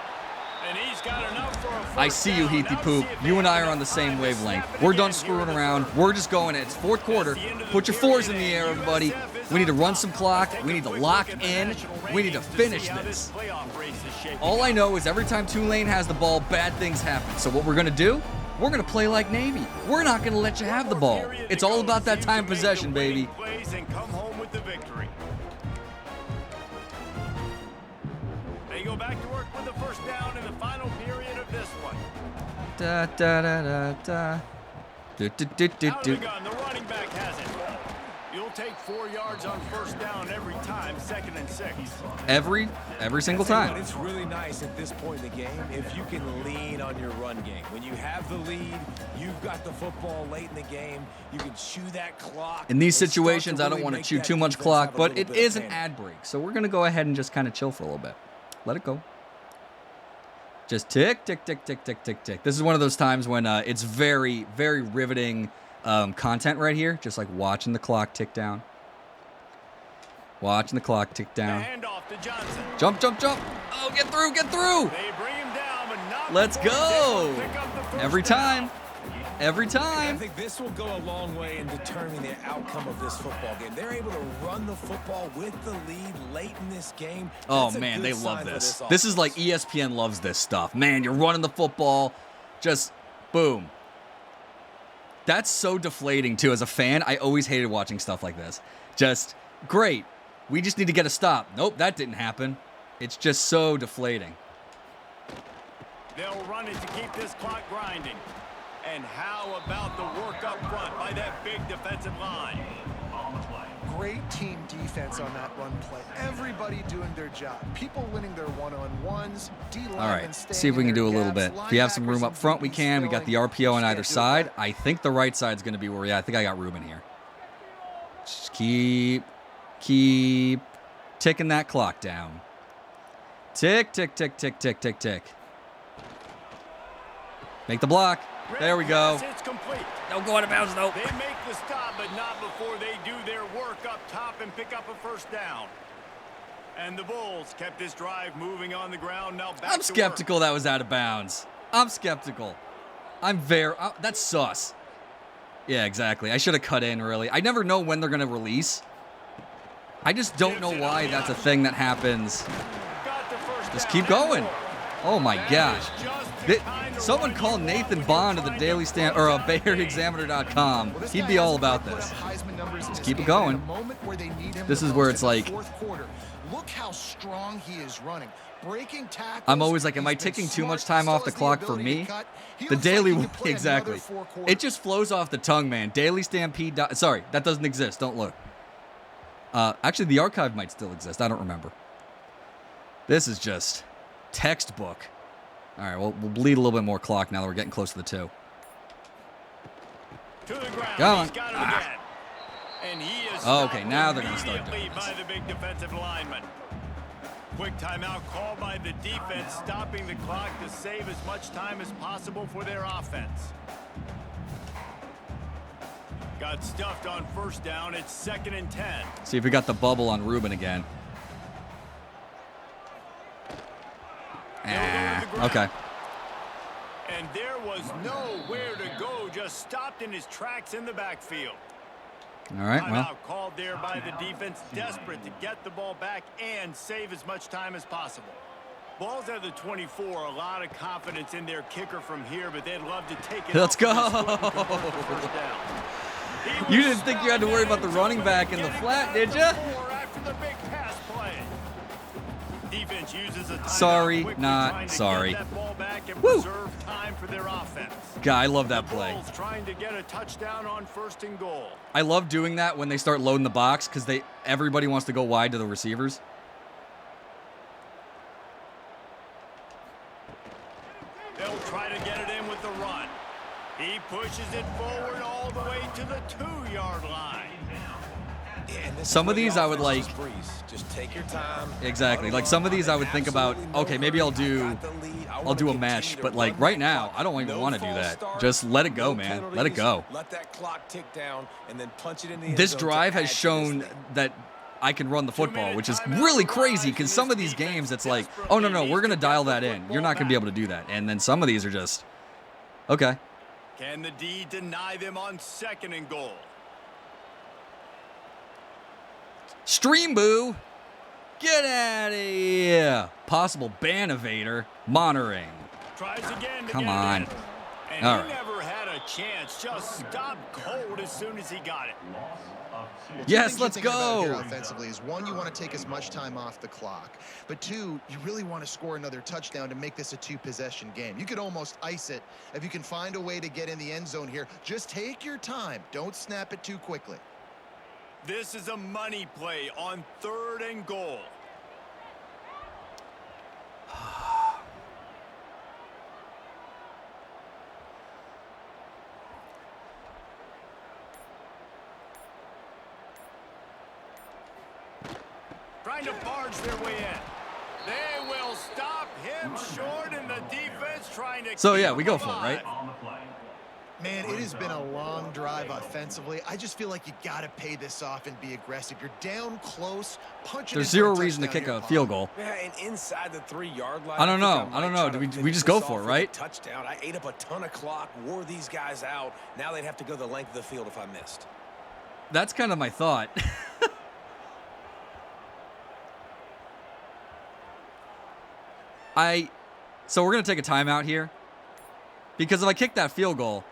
And he's got enough for a first I see you, down. Heathy Now Poop. see if You they and I have are on the enough same time to wavelength. snap it We're again done here screwing in the around. third. We're just going. It's 4th quarter. That's the end of the Put your fours in the period, air, and everybody. USF is We need to on run top. some clock. Take We a need to quick lock look at the in. national We need to ratings finish see how this. playoff race is shaping All I up. know is every time Tulane has the ball, bad things happen. So what we're going to do, we're going to play like Navy. We're not going to let you have the ball. It's all about that time possession, baby. Plays and come home with the victory. They go back to work with the first Da, da, da, da, da. Do, do, do, do, Out of do. the gun, the running back has it. You'll take 4 yards on first down every time, 2nd and 6. Every single Tell you time. what, it's really nice at this point in the game if you can lean on your run game. When you have the lead, you've got the football late in the game, you can chew that clock. In these and start situations, I don't really want to make chew that too much defense clock, have a but little it bit of is an panic. ad break. So we're going to go ahead and just kind of chill for a little bit. Let it go. Just tick, tick, tick, tick, tick, tick, tick. This is one of those times when it's very, very riveting content right here. Just like watching the clock tick down. Watching the clock tick down. Handoff to Johnson. Jump, jump, jump. Oh, get through, get through. They bring him down, but not Let's before he's able go. to pick up the first Every down. time. Every I time. think this will go a long way in determining the outcome of this football game. They're able to run the football with the lead late in this game. Oh, That's a man, good they sign love for this. offense. This is like ESPN loves this stuff. Man, you're running the football. Just boom. That's so deflating, too. As a fan, I always hated watching stuff like this. Just great. We just need to get a stop. Nope, that didn't happen. It's just so deflating. They'll run it to keep this clock grinding. And how about the work up front by that big defensive line? Great team defense on that run play. Everybody doing their job. People winning their one-on-ones. All right, see if we can do a little bit. If we have some room up front, we can. We got the RPO on either side. I think the right side's going to be where, yeah, I think I got room in here. Just keep ticking that clock down. Tick, tick, tick, tick, tick, tick, tick. Make the block. There we go. It's complete. Don't go out of bounds, though. They make the stop, but not before they do their work up top and pick up a first down. And the Bulls kept this drive moving on the ground. Now back I'm to skeptical that was out of bounds. I'm skeptical. That's sus. Yeah, exactly. I should have cut in, really. I never know when they're going to release. I just don't know why that's a thing that happens. work. Got the first Just down keep and going. more. Oh, my That gosh. is just the kind of Someone run call you Nathan want Bond of when the you're Daily trying Stand to or win the game. BayAreaExaminer.com. He'd be all about this. Just keep it going. This is where it's like, Look how strong he is running. Breaking tackles. I'm always like, am I He's been taking too smart. much time Still off the has clock for ability me? to cut. He The looks like daily, he could play exactly. another 4 quarters. It just flows off the tongue, man. Daily Stampede. Sorry, that doesn't exist. Don't look. Actually, the archive might still exist. I don't remember. This is just textbook. All right, we'll bleed a little bit more clock now that we're getting close to the 2. To the ground. Go on. He's got it again. And he is Oh, okay, stopped now they're gonna start immediately doing this. by the big defensive lineman. Quick timeout called by the defense, stopping the clock to save as much time as possible for their offense. Got stuffed on first down. It's 2nd and 10. See if we got the bubble on Ruben again. Okay. And there was nowhere to go, just stopped in his tracks in the backfield. All right, well. Timeout called there by the defense, desperate to get the ball back and save as much time as possible. Ball's at the 24, a lot of confidence in their kicker from here, but they'd love to take it. Let's off with his go. foot and convert the first down. He You was didn't think you had to worry about the running back in the getting flat, back did to ya? 4 after the big pass play. Defense uses a timeout Sorry, quickly, not trying to sorry. Get that ball back and Woo. preserve time for their offense. God, I love that The play. Bulls trying to get a touchdown on 1st and goal. I love doing that when they start loading the box because everybody wants to go wide to the receivers. They'll try to get it in with the run. He pushes it forward all the way to the 2-yard line. Some of these I would like. Just take your time. Exactly. Like some of these I would think about, okay, maybe I'll do a mesh, but like right now, I don't even want to do that. Just let it go, man. Let it go. Let that clock tick down and then punch it in the end This zone to drive has add to this shown lead. that I can run the football, which is really crazy because some of these games it's like, oh no, we're going to dial that in. You're not going to be able to do that. And then some of these are just, okay. Can the D deny them on 2nd and goal? Stream boo. Get out of here. Possible ban evader. Monitoring. Tries again to Come get it on. in. And All he right. never had a chance. Just stopped cold as soon as he got it. Well, Yes, two let's things you think about here go. offensively is, one, you want to take as much time off the clock. But two, you really want to score another touchdown to make this a two-possession game. You could almost ice it if you can find a way to get in the end zone here. Just take your time. Don't snap it too quickly. This is a money play on 3rd and goal. Trying to barge their way in. They will stop him short, and the defense trying to So, keep yeah, we go him for it, right? alive. Man, it has been a long drive offensively. I just feel like you got to pay this off and be aggressive. You're down close, punch it There's in for zero a reason to touchdown kick a here, field Paul. goal. Yeah, and inside the 3-yard line. I don't know. think I don't might know. try Do to we finish just this go off for it, with a right? Touchdown. I ate up a ton of clock, wore these guys out. Now they'd have to go the length of the field if I missed. That's kind of my thought. So we're going to take a timeout here. Because if I kick that field goal,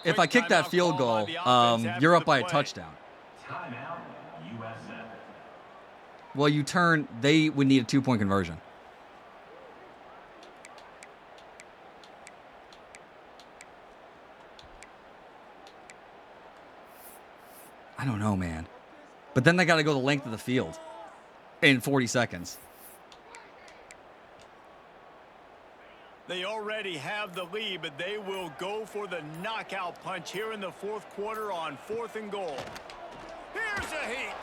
if I kick that field goal, you're up by a touchdown. Well, you turn, they would need a 2-point conversion. I don't know, man. But then they got to go the length of the field in 40 seconds. They already have the lead, but they will go for the knockout punch here in the 4th quarter on 4th and goal. Here's a heat.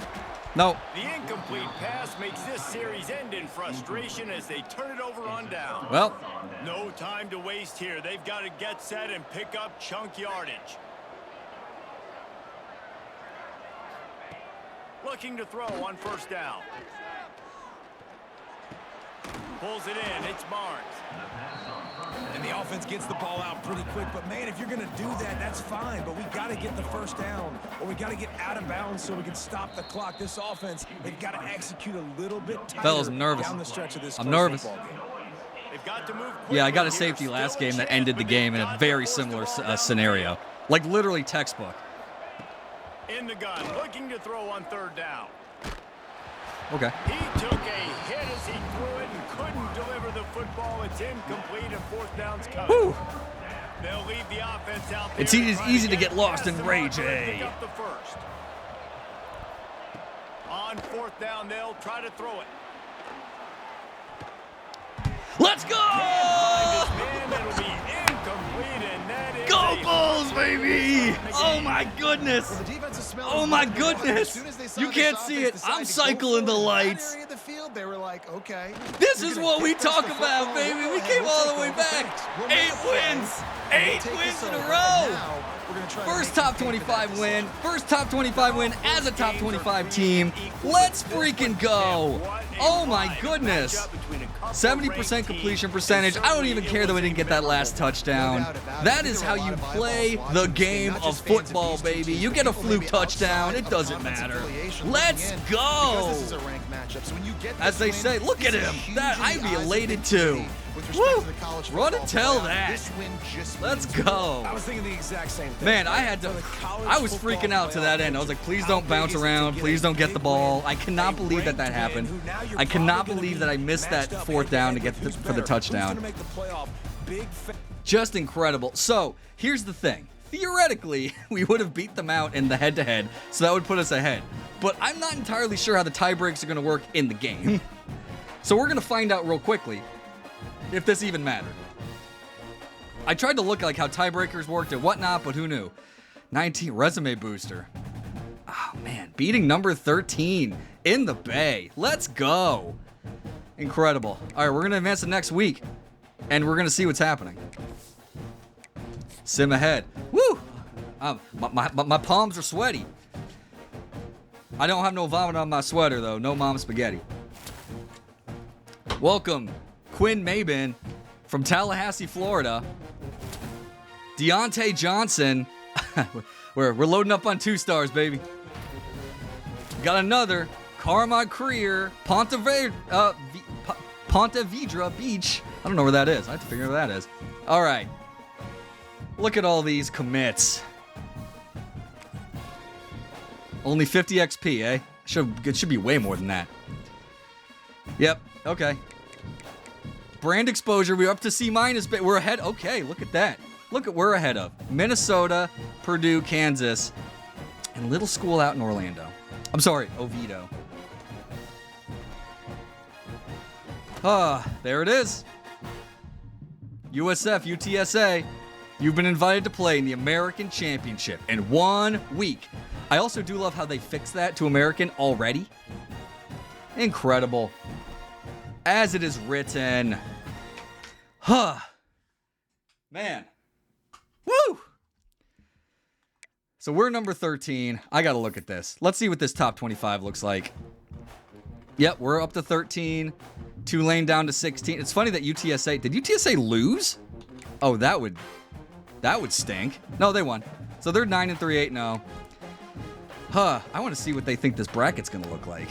No. The incomplete pass makes this series end in frustration as they turn it over on down. Well, No time to waste here. They've got to get set and pick up chunk yardage. Looking to throw on 1st down. Pulls it in. It's Barnes. And the offense gets the ball out pretty quick. But, man, if you're going to do that, that's fine. But we got to get the 1st down, or we got to get out of bounds so we can stop the clock. This offense, they've got to execute a little bit tighter Fellas, I'm nervous. down the stretch of this I'm close nervous. football game. They've got to move yeah, I got a quickly here. safety Still last a game that chance, ended the but game in they've a got very to force the similar ball down the scenario. field. Like literally textbook. In the gun, looking to throw on 3rd down. Okay. He took a hit as he threw it and couldn't deliver the football. It's incomplete and 4th down's coming. Whew. They'll leave the offense out there. It's easy to get past lost in the rage, marker and eh? pick up the 1st. On 4th down, they'll try to throw it. Let's go! Man, it'll be incomplete, and that is Go a Bulls, baby! Oh my goodness! Well, the defensive smell Oh is my not good. goodness! As soon as they saw You this can't see offense it. I'm decide to go cycling the for it in that lights. area of the field, they were like, okay. This you're is gonna what we kick us talk the about, football, baby. go We ahead, came we'll all take the way over. back. Thanks. We'll make 8 the play. wins. We'll 8 take wins this in a over. row. Now, we're gonna try to First make top them pay for that 25 win. decision. First top 25 win as a top 25 team. Let's freaking go. Oh my goodness. 70% completion percentage. I don't even care that we didn't get that last touchdown. That is how you play the game of football, baby. You get a fluke touchdown. It doesn't matter. Let's go. Because this is a ranked matchup, so when you get As this they win, say, look this at is him. huge That in I'd the be eyes of the elated big too. TV with respect Woo. to the college Run and football tell playoff. that. This win just Let's means go. I was thinking the exact same thing. Man, I had to. I was freaking out to that end. I was like, please don't bounce around. Please don't get the ball. I cannot believe that that happened. I cannot believe that I missed that 4th down to get for the touchdown. Just incredible. So, here's the thing. Theoretically, we would have beat them out in the head-to-head, so that would put us ahead. But I'm not entirely sure how the tiebreaks are going to work in the game. So we're going to find out real quickly if this even mattered. I tried to look like how tiebreakers worked and whatnot, but who knew? 19 resume booster. Oh, man. Beating number 13 in the Bay. Let's go. Incredible. All right, we're going to advance to next week, and we're going to see what's happening. Sim ahead. Woo! My palms are sweaty. I don't have no vomit on my sweater, though. No mom spaghetti. Welcome, Quinn Mabin from Tallahassee, Florida. Deontay Johnson. we're loading up on 2 stars, baby. Got another. Carmine Creer, Ponte Vedra Beach. I don't know where that is. I have to figure out where that is. All right. Look at all these commits. Only 50 XP, eh? It should be way more than that. Yep. Okay. Brand exposure. We're up to C-. We're ahead. Okay, look at that. Look at we're ahead of Minnesota, Purdue, Kansas, and little school out in Orlando. I'm sorry, Oviedo. There it is. USF, UTSA. You've been invited to play in the American Championship in 1 week. I also do love how they fixed that to American already. Incredible. As it is written. Man. Woo! So we're number 13. I gotta look at this. Let's see what this top 25 looks like. Yep, we're up to 13. Tulane down to 16. It's funny that UTSA... Did UTSA lose? Oh, that would stink. No, they won. So they're 9-3, 8-0. I want to see what they think this bracket's going to look like.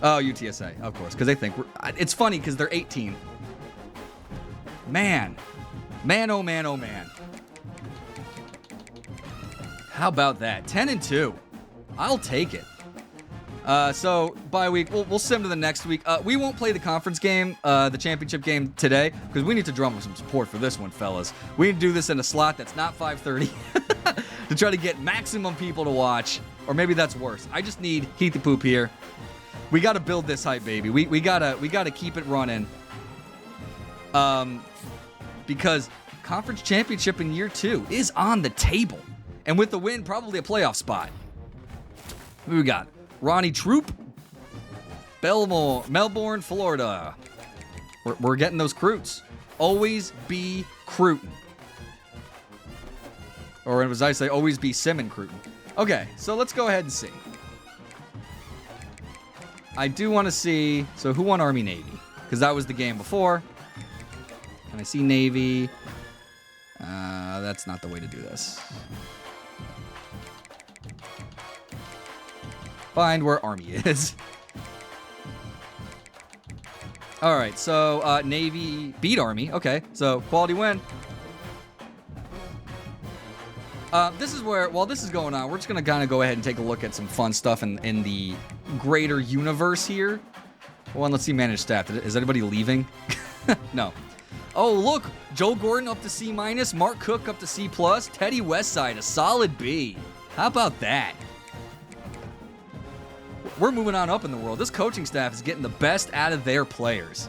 Oh, UTSA, of course, because they think it's funny because they're 18. Man, oh man, oh man. How about that? 10-2. I'll take it. So bye week, we'll sim to the next week. We won't play the conference game, the championship game today, because we need to drum up some support for this one, fellas. We need to do this in a slot that's not 5:30 to try to get maximum people to watch, or maybe that's worse. I just need Heat the Poop here. We got to build this hype, baby. We gotta keep it running. Because conference championship in year 2 is on the table, and with the win, probably a playoff spot. Who we got? Ronnie Troop, Melbourne, Florida. We're getting those Croots. Always be Crootin'. Or as I say, always be Simon Crootin'. Okay, so let's go ahead and see. I do want to see, so who won Army Navy? Because that was the game before. And I see Navy. That's not the way to do this. Find where Army is. All right, so Navy beat Army. Okay, so quality win. This is where, while this is going on, we're just going to kind of go ahead and take a look at some fun stuff in the greater universe here. Well, let's see managed staff. Is anybody leaving? No. Oh, look, Joe Gordon up to C-, Mark Cook up to C+, Teddy Westside a solid B. How about that? We're moving on up in the world. This coaching staff is getting the best out of their players.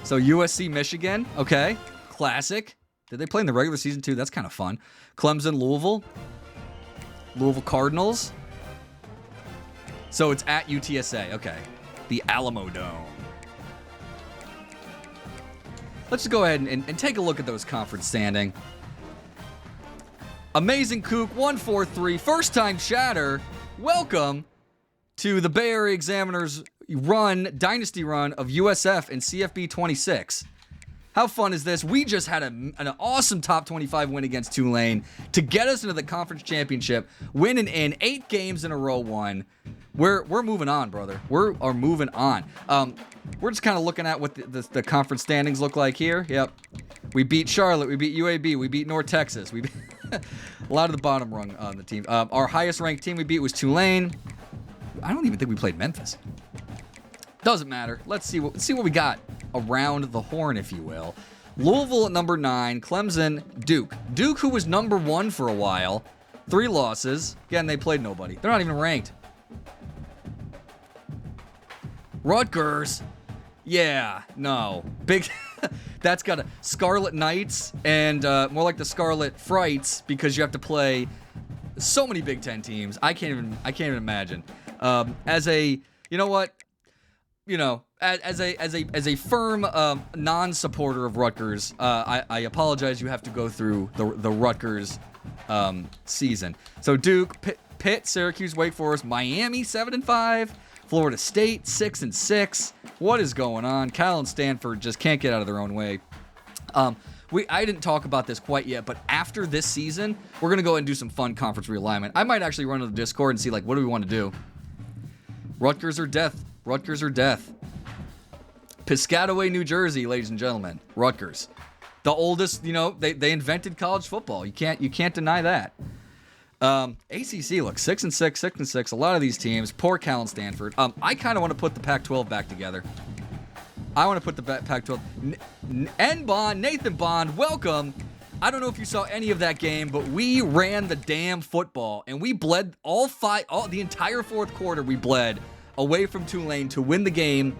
So USC, Michigan. Okay. Classic. Did they play in the regular season too? That's kind of fun. Clemson, Louisville. Louisville Cardinals. So it's at UTSA. Okay. The Alamo Dome. Let's just go ahead and take a look at those conference standing. Amazing Kook, 143. First time shatter. Welcome to the Bay Area Examiners dynasty run of USF and CFB 26. How fun is this? We just had an awesome top 25 win against Tulane to get us into the conference championship, winning in 8 games in a row won. We're moving on, brother. We are moving on. We're just kind of looking at what the conference standings look like here. Yep. We beat Charlotte. We beat UAB. We beat North Texas. We beat a lot of the bottom rung on the team. Our highest ranked team we beat was Tulane. I don't even think we played Memphis. Doesn't matter. Let's see what we got around the horn, if you will. Louisville at number 9. Clemson, Duke. Duke, who was number 1 for a while. 3 losses. Again, they played nobody. They're not even ranked. Rutgers. Yeah, no. Big. That's got a Scarlet Knights and more like the Scarlet Frights because you have to play so many Big Ten teams. I can't even imagine. As a, you know what? You know, as a firm non-supporter of Rutgers, I apologize. You have to go through the Rutgers season. So Duke, Pitt, Syracuse, Wake Forest, Miami 7-5. Florida State, 6-6. What is going on? Cal and Stanford just can't get out of their own way. I didn't talk about this quite yet, but after this season, we're going to go ahead and do some fun conference realignment. I might actually run to the Discord and see, what do we want to do? Rutgers or death? Rutgers or death? Piscataway, New Jersey, ladies and gentlemen. Rutgers. The oldest, they invented college football. You can't deny that. ACC, look, 6-6, 6-6. A lot of these teams. Poor Cal and Stanford. I kind of want to put the Pac-12 back together. I want to put the Pac-12. Nathan Bond, welcome. I don't know if you saw any of that game, but we ran the damn football, and we bled the entire fourth quarter. We bled away from Tulane to win the game,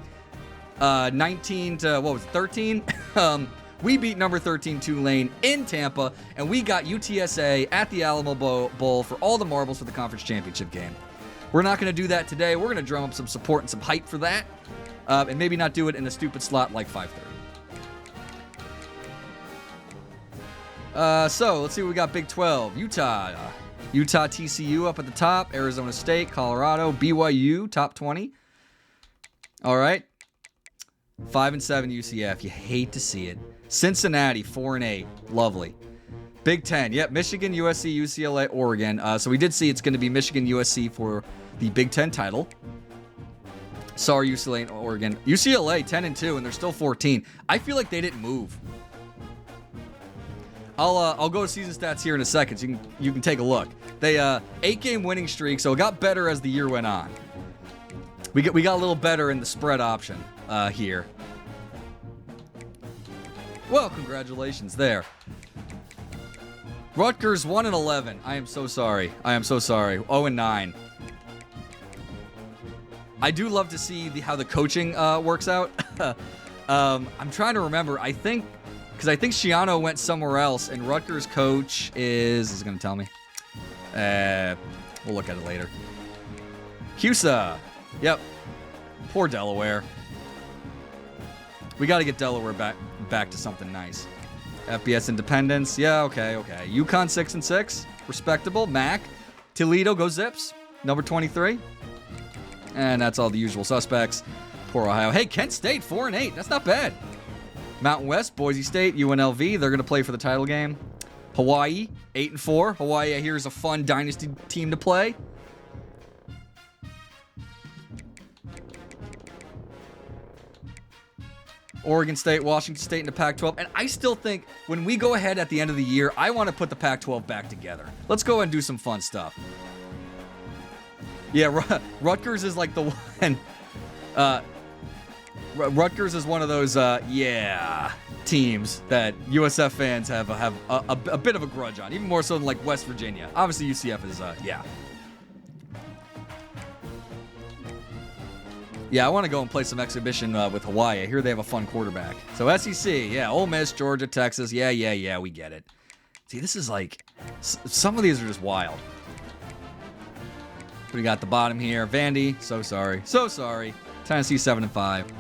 19 to 13. We beat number 13 Tulane in Tampa, and we got UTSA at the Alamo Bowl for all the marbles for the conference championship game. We're not going to do that today. We're going to drum up some support and some hype for that, and maybe not do it in a stupid slot like 5:30. So let's see what we got. Big 12, Utah, TCU up at the top, Arizona State, Colorado, BYU top 20. All right, 5-7 UCF. You hate to see it. Cincinnati 4-8, lovely. Big 10, yep. Michigan, USC, UCLA, Oregon. So we did see it's going to be Michigan, USC for the Big 10 title. Sorry, UCLA and Oregon. UCLA 10-2, and they're still 14. I feel like they didn't move. I'll go to season stats here in a second, so you can take a look. They 8-game winning streak, so it got better as the year went on. We got a little better in the spread option here. Well, congratulations there. Rutgers 1-11. I am so sorry. 0-9. I do love to see how the coaching works out. I'm trying to remember. I think Schiano went somewhere else, and Rutgers coach is going to tell me. We'll look at it later. CUSA. Yep. Poor Delaware. We got to get Delaware back to something nice. FBS Independence. Yeah, okay. UConn 6-6. Respectable. MAC. Toledo, go Zips. Number 23. And that's all the usual suspects. Poor Ohio. Hey, Kent State 4-8. That's not bad. Mountain West, Boise State, UNLV. They're going to play for the title game. Hawaii 8-4. Hawaii, I hear, is a fun dynasty team to play. Oregon State, Washington State in the Pac-12. And I still think when we go ahead at the end of the year, I want to put the Pac-12 back together. Let's go and do some fun stuff. Yeah, Rutgers is like the one. Rutgers is one of those, teams that USF fans have a bit of a grudge on, even more so than like West Virginia. Obviously, UCF is, Yeah, I want to go and play some exhibition with Hawaii. I hear they have a fun quarterback. So SEC, Ole Miss, Georgia, Texas. Yeah, we get it. See, this is like, some of these are just wild. We got the bottom here. Vandy, so sorry. Tennessee 7-5.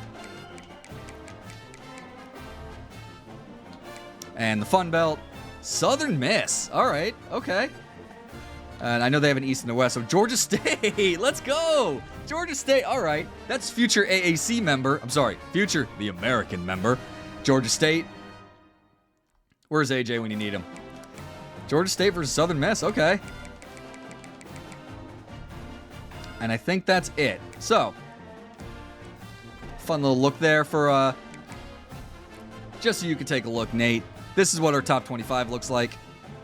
And the Fun Belt, Southern Miss. All right, okay. And I know they have an East and a West. So Georgia State, let's go. Georgia State, all right. That's future AAC member. I'm sorry, future the American member. Georgia State. Where's AJ when you need him? Georgia State versus Southern Miss, okay. And I think that's it. So, fun little look there for, just so you can take a look, Nate. This is what our top 25 looks like.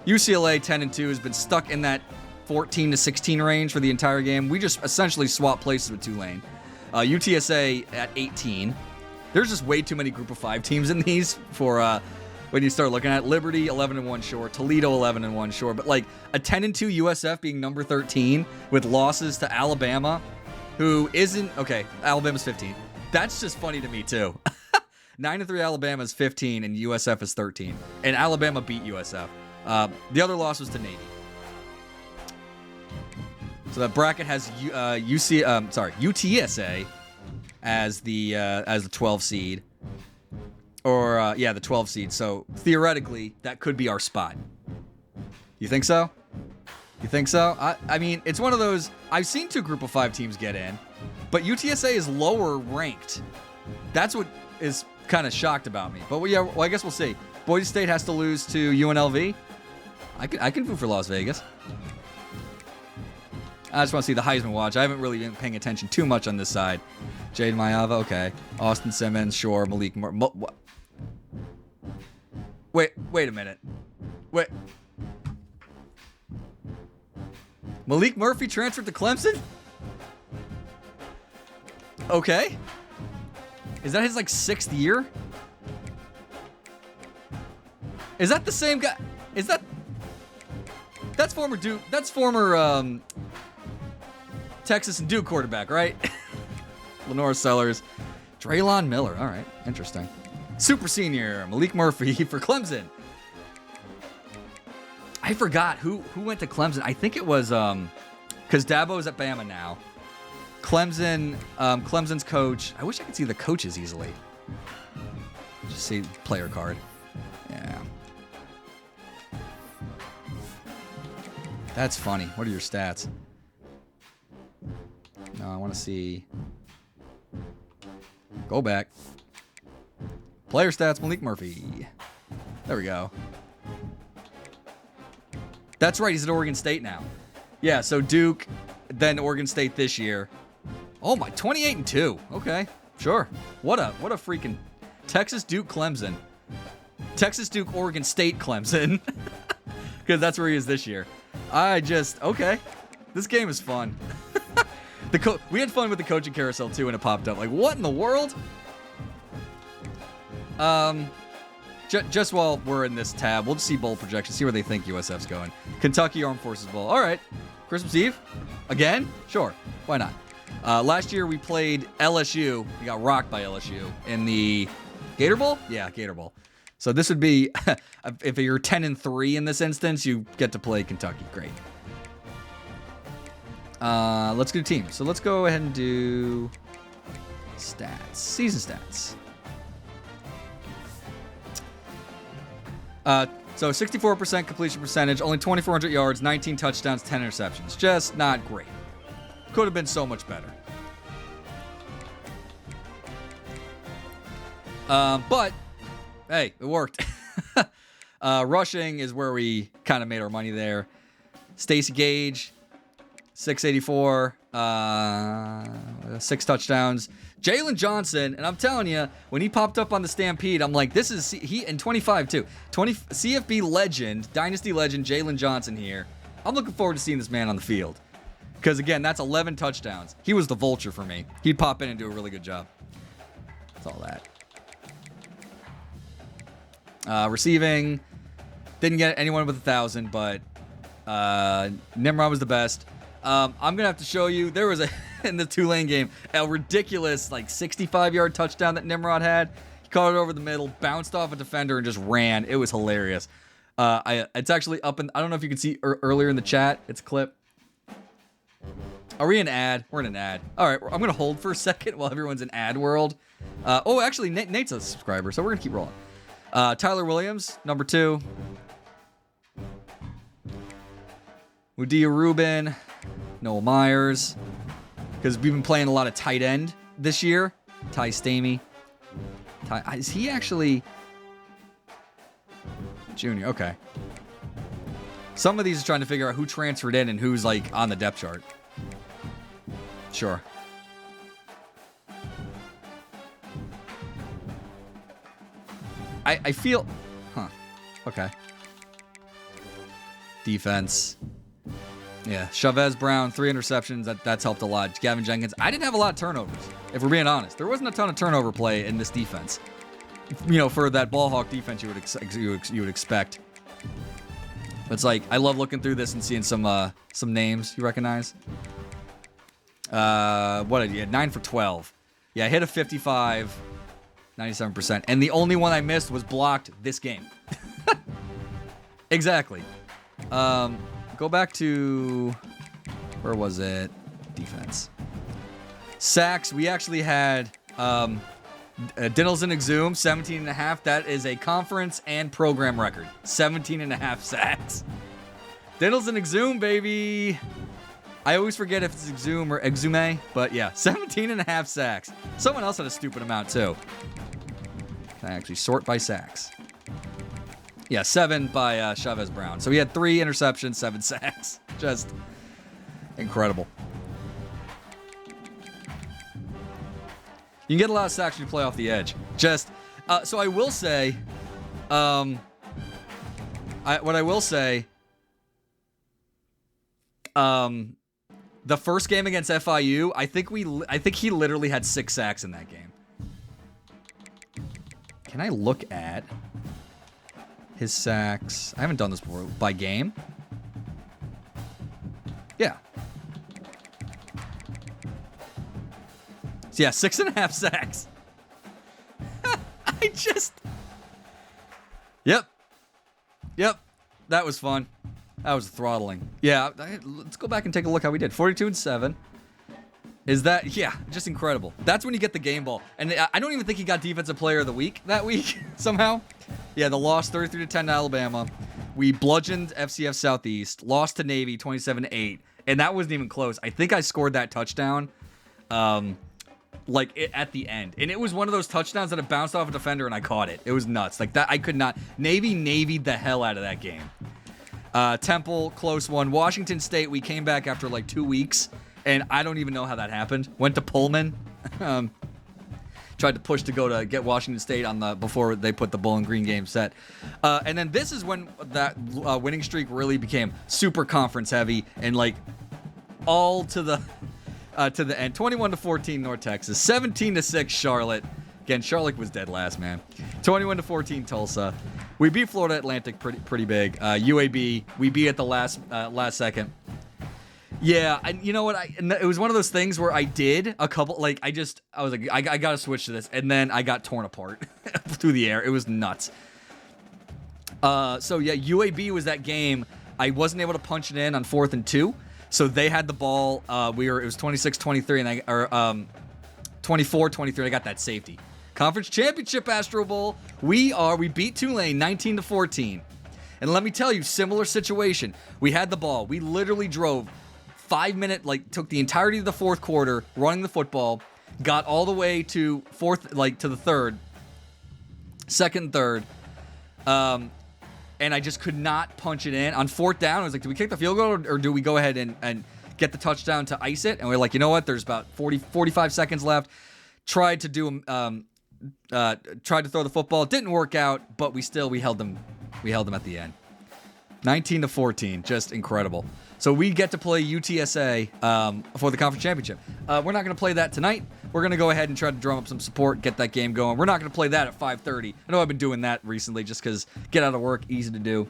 UCLA 10-2 has been stuck in that 14 to 16 range for the entire game. We just essentially swapped places with Tulane. UTSA at 18. There's just way too many Group of 5 teams in these for when you start looking at Liberty 11-1 short, Toledo 11-1 short, but like a 10-2 USF being number 13 with losses to Alabama, who isn't okay. Alabama's 15. That's just funny to me too. 9-3 Alabama is 15 and USF is 13, and Alabama beat USF. The other loss was to Navy. So that bracket has UTSA as the 12 seed, or the 12 seed. So theoretically, that could be our spot. You think so? I mean, it's one of those. I've seen 2 Group of 5 teams get in, but UTSA is lower ranked. That's what is kind of shocked about me. But I guess we'll see. Boise State has to lose to UNLV. I can vote for Las Vegas. I just want to see the Heisman watch. I haven't really been paying attention too much on this side. Jade Mayava, okay. Austin Simmons, sure. Malik Wait a minute. Wait. Malik Murphy transferred to Clemson? Okay. Is that his, like, 6th year? Is that the same guy? Is that... That's former Duke... That's former, Texas and Duke quarterback, right? Lenore Sellers. Draylon Miller. All right. Interesting. Super senior. Malik Murphy for Clemson. I forgot who went to Clemson. I think it was... Because Dabo's at Bama now. Clemson's coach. I wish I could see the coaches easily. Just see player card. Yeah. That's funny. What are your stats? No, I want to see. Go back. Player stats, Malik Murphy. There we go. That's right. He's at Oregon State now. Yeah, so Duke, then Oregon State this year. Oh my, 28-2. Okay, sure. What a freaking Texas Duke Clemson. Texas Duke Oregon State Clemson. Because that's where he is this year. Okay. This game is fun. We had fun with the coaching carousel too when it popped up. Like, what in the world? Just while we're in this tab, we'll just see bowl projections, see where they think USF's going. Kentucky Armed Forces Bowl. All right. Christmas Eve? Again? Sure. Why not? Last year we played LSU. We got rocked by LSU in the Gator Bowl? Yeah, Gator Bowl. So this would be, if you're 10-3 in this instance, you get to play Kentucky. Great. Let's do teams. So let's go ahead and do stats. Season stats. So 64% completion percentage, only 2,400 yards, 19 touchdowns, 10 interceptions. Just not great. Could have been so much better. But, hey, it worked. Rushing is where we kind of made our money there. Stacey Gage, 684, 6 touchdowns. Jalen Johnson, and I'm telling you, when he popped up on the Stampede, I'm like, this is, he, in 25 too. CFB legend, Dynasty legend, Jalen Johnson here. I'm looking forward to seeing this man on the field. Because again, that's 11 touchdowns. He was the vulture for me. He'd pop in and do a really good job. That's all that. Receiving, didn't get anyone with 1,000, but Nimrod was the best. I'm going to have to show you, there was in the Tulane game, a ridiculous, like, 65-yard touchdown that Nimrod had. He caught it over the middle, bounced off a defender, and just ran. It was hilarious. It's actually up in, I don't know if you can see earlier in the chat. It's a clip. Are we in ad? We're in an ad. All right, I'm going to hold for a second while everyone's in ad world. Actually, Nate's a subscriber, so we're going to keep rolling. Tyler Williams, number 2. Udia Rubin, Noah Myers, because we've been playing a lot of tight end this year. Ty Stamey. Is he actually junior? Okay. Some of these are trying to figure out who transferred in and who's, like, on the depth chart. Sure. I feel... Huh. Okay. Defense. Yeah. Chavez Brown, 3 interceptions. That's helped a lot. Gavin Jenkins. I didn't have a lot of turnovers, if we're being honest. There wasn't a ton of turnover play in this defense. You know, for that ball hawk defense you would expect. It's like, I love looking through this and seeing some names you recognize. What did you get? 9 for 12. Yeah, I hit a 55, 97%. And the only one I missed was blocked this game. Exactly. Go back to, where was it? Defense. Sacks, we actually had Dinnels and Exum, 17.5. That is a conference and program record. 17.5 sacks. Dinnels and Exum, baby. I always forget if it's Exum or Exume, but yeah, 17.5 sacks. Someone else had a stupid amount too. Can I actually sort by sacks? Yeah, 7 by Chavez Brown. So he had 3 interceptions, 7 sacks. Just incredible. You can get a lot of sacks when you play off the edge. Just, so I will say, what I will say, the first game against FIU, I think he literally had 6 sacks in that game. Can I look at his sacks? I haven't done this before. By game? Yeah. So yeah, 6.5 sacks. Yep. That was fun. That was throttling. Yeah, let's go back and take a look how we did. 42-7. Is that, yeah, just incredible. That's when you get the game ball. And I don't even think he got Defensive Player of the Week that week, somehow. Yeah, the loss 33-10 to Alabama. We bludgeoned FCF Southeast, lost to Navy 27-8, and that wasn't even close. I think I scored that touchdown, at the end. And it was one of those touchdowns that it bounced off a defender and I caught it. It was nuts. Like that, I could not. Navy navied the hell out of that game. Temple, close one. Washington State, we came back after like 2 weeks, and I don't even know how that happened. Went to Pullman. Tried to push to go to get Washington State before they put the Bowling Green game set. And then this is when that winning streak really became super conference heavy and like all to the end. 21-14 North Texas. 17-6 Charlotte. Again, Charlotte was dead last, man. 21-14 Tulsa. We beat Florida Atlantic pretty big. UAB, we beat at the last second. Yeah, and you know what? It was one of those things where I did a couple, like, I was like, I got to switch to this, and then I got torn apart through the air. It was nuts. So yeah, UAB was that game. I wasn't able to punch it in on 4th and 2, so they had the ball. It was 26-23, and 24-23. I got that safety. Conference Championship Astro Bowl. We beat Tulane 19-14. And let me tell you, similar situation. We had the ball. We literally drove 5 minute, took the entirety of the fourth quarter running the football, got all the way to to the third, second and third, and I just could not punch it in. On 4th down, I was like, do we kick the field goal or do we go ahead and get the touchdown to ice it? And we're like, you know what? There's about 45 seconds left. Tried to throw the football. It didn't work out, but we held them at the end. 19-14, just incredible. So we get to play UTSA for the conference championship. We're not going to play that tonight. We're going to go ahead and try to drum up some support, get that game going. We're not going to play that at 5:30. I know I've been doing that recently just because get out of work, easy to do.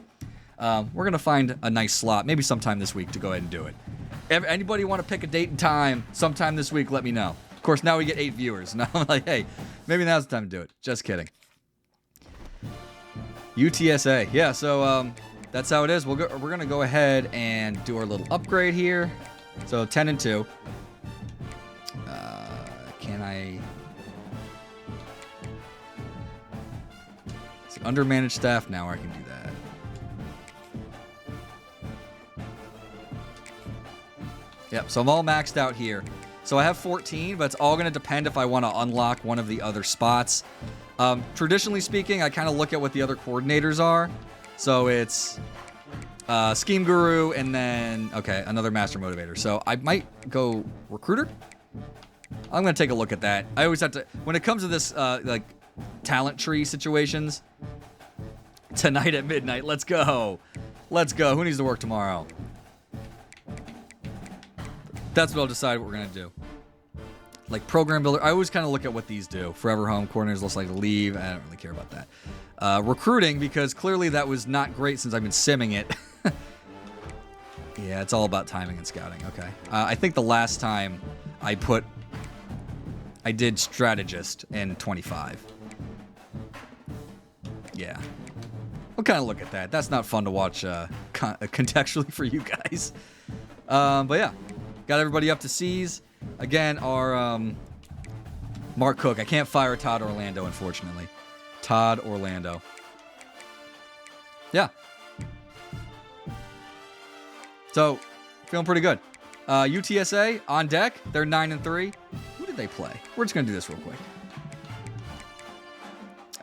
We're going to find a nice slot, maybe sometime this week, to go ahead and do it. Anybody want to pick a date and time sometime this week, let me know. Of course, now we get 8 viewers. Now I'm like, hey, maybe now's the time to do it. Just kidding. UTSA. Yeah, so that's how it is. We're going to go ahead and do our little upgrade here. So 10-2. Can I... It's undermanaged staff now where I can do that. Yep, so I'm all maxed out here. So I have 14, but it's all going to depend if I want to unlock one of the other spots. Traditionally speaking, I kind of look at what the other coordinators are. So it's Scheme Guru and then, okay, another Master Motivator. So I might go Recruiter. I'm going to take a look at that. I always have to, when it comes to this, talent tree situations, tonight at midnight, let's go. Let's go. Who needs to work tomorrow? That's what I'll decide what we're going to do. Like Program Builder, I always kind of look at what these do. Forever Home, coordinators looks like to leave. I don't really care about that. Recruiting, because clearly that was not great since I've been simming it. Yeah, it's all about timing and scouting. Okay. I think the last time I did Strategist in 25. Yeah. We'll kind of look at that. That's not fun to watch contextually for you guys. But yeah. Got everybody up to C's. Again, our Mark Cook. I can't fire Todd Orlando, unfortunately. Todd Orlando. Yeah. So, feeling pretty good. UTSA on deck. They're 9-3. Who did they play? We're just going to do this real quick.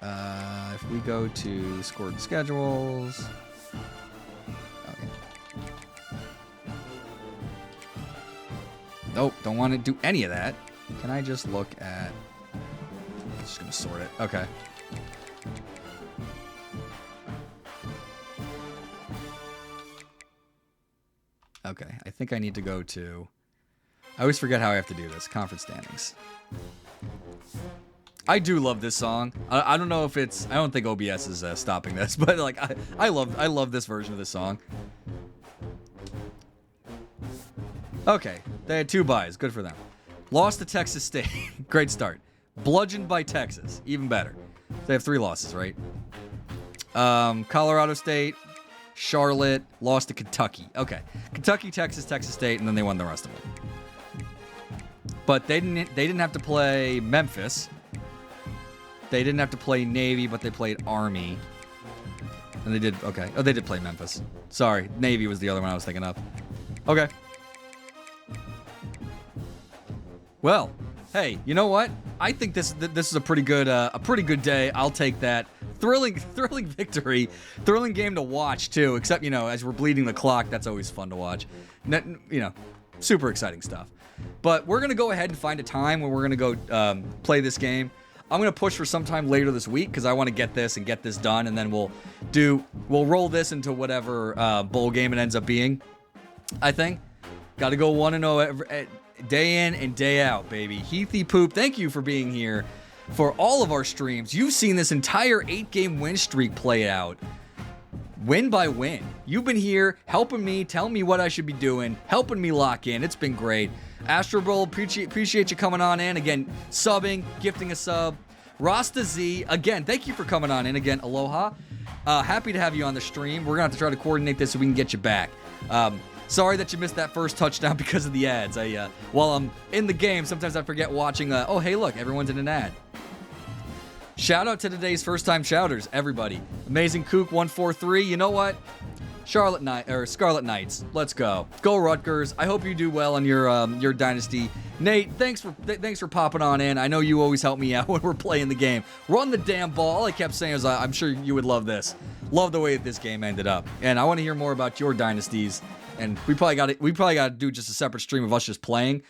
If we go to scored schedules. Okay. Nope, don't want to do any of that. Can I just look at just going to sort it. Okay. Okay, I think I need to go to... I always forget how I have to do this. Conference standings. I do love this song. I don't know if it's... I don't think OBS is stopping this, but like I love this version of this song. Okay, they had 2 buys. Good for them. Lost to Texas State. Great start. Bludgeoned by Texas. Even better. They have 3 losses, right? Colorado State, Charlotte, lost to Kentucky. Okay. Kentucky, Texas, Texas State, and then they won the rest of them. But they didn't have to play Memphis. They didn't have to play Navy, but they played Army. And they did, okay. Oh, they did play Memphis. Sorry, Navy was the other one I was thinking of. Okay. Well, hey, you know what? I think this is a pretty good day. I'll take that. Thrilling victory. Thrilling game to watch, too. Except, you know, as we're bleeding the clock, that's always fun to watch. You know, super exciting stuff. But we're going to go ahead and find a time when we're going to go play this game. I'm going to push for sometime later this week because I want to get this done, and then we'll roll this into whatever bowl game it ends up being. I think. Got to go 1-0 day in and day out, baby. Heathy Poop, thank you for being here for all of our streams. You've seen this entire 8-game win streak play out. Win by win. You've been here helping me, telling me what I should be doing, helping me lock in. It's been great. Astro Bowl, appreciate you coming on in. Again, subbing, gifting a sub. Rasta Z, again, thank you for coming on in. Again, aloha. Happy to have you on the stream. We're going to have to try to coordinate this so we can get you back. Sorry that you missed that first touchdown because of the ads. While I'm in the game, sometimes I forget watching. Oh, hey, look, everyone's in an ad. Shout out to today's first-time shouters, everybody. Amazing Kook 143. You know what? Scarlet Knights. Let's go. Go Rutgers. I hope you do well on your dynasty. Nate, thanks for popping on in. I know you always help me out when we're playing the game. Run the damn ball. All I kept saying was I'm sure you would love this. Love the way that this game ended up. And I want to hear more about your dynasties. And we probably got to do just a separate stream of us just playing.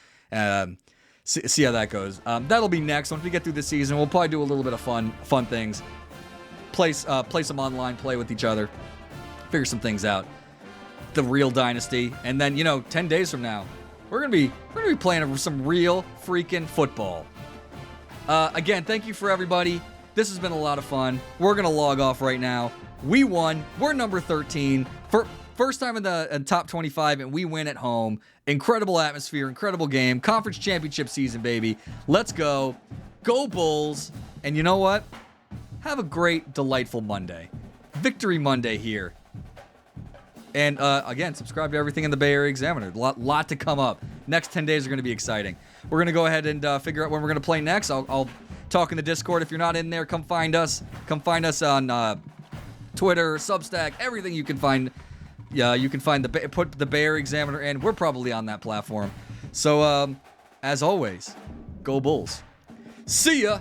See how that goes. That'll be next. Once we get through the season, we'll probably do a little bit of fun things. Play some online play with each other. Figure some things out. The real dynasty. And then, 10 days from now, we're gonna be playing some real freaking football. Again, thank you for everybody. This has been a lot of fun. We're gonna log off right now. We won. We're number 13. First time in the top 25, and we win at home. Incredible atmosphere, incredible game. Conference championship season, baby. Let's go. Go Bulls. And you know what? Have a great, delightful Monday. Victory Monday here. And again, subscribe to everything in the Bay Area Examiner. Lot to come up. Next 10 days are going to be exciting. We're going to go ahead and figure out when we're going to play next. I'll talk in the Discord. If you're not in there, come find us. Come find us on Twitter, Substack, everything you can find. Yeah, you can find put the Bay Area Examiner in. We're probably on that platform. So, as always, go Bulls. See ya!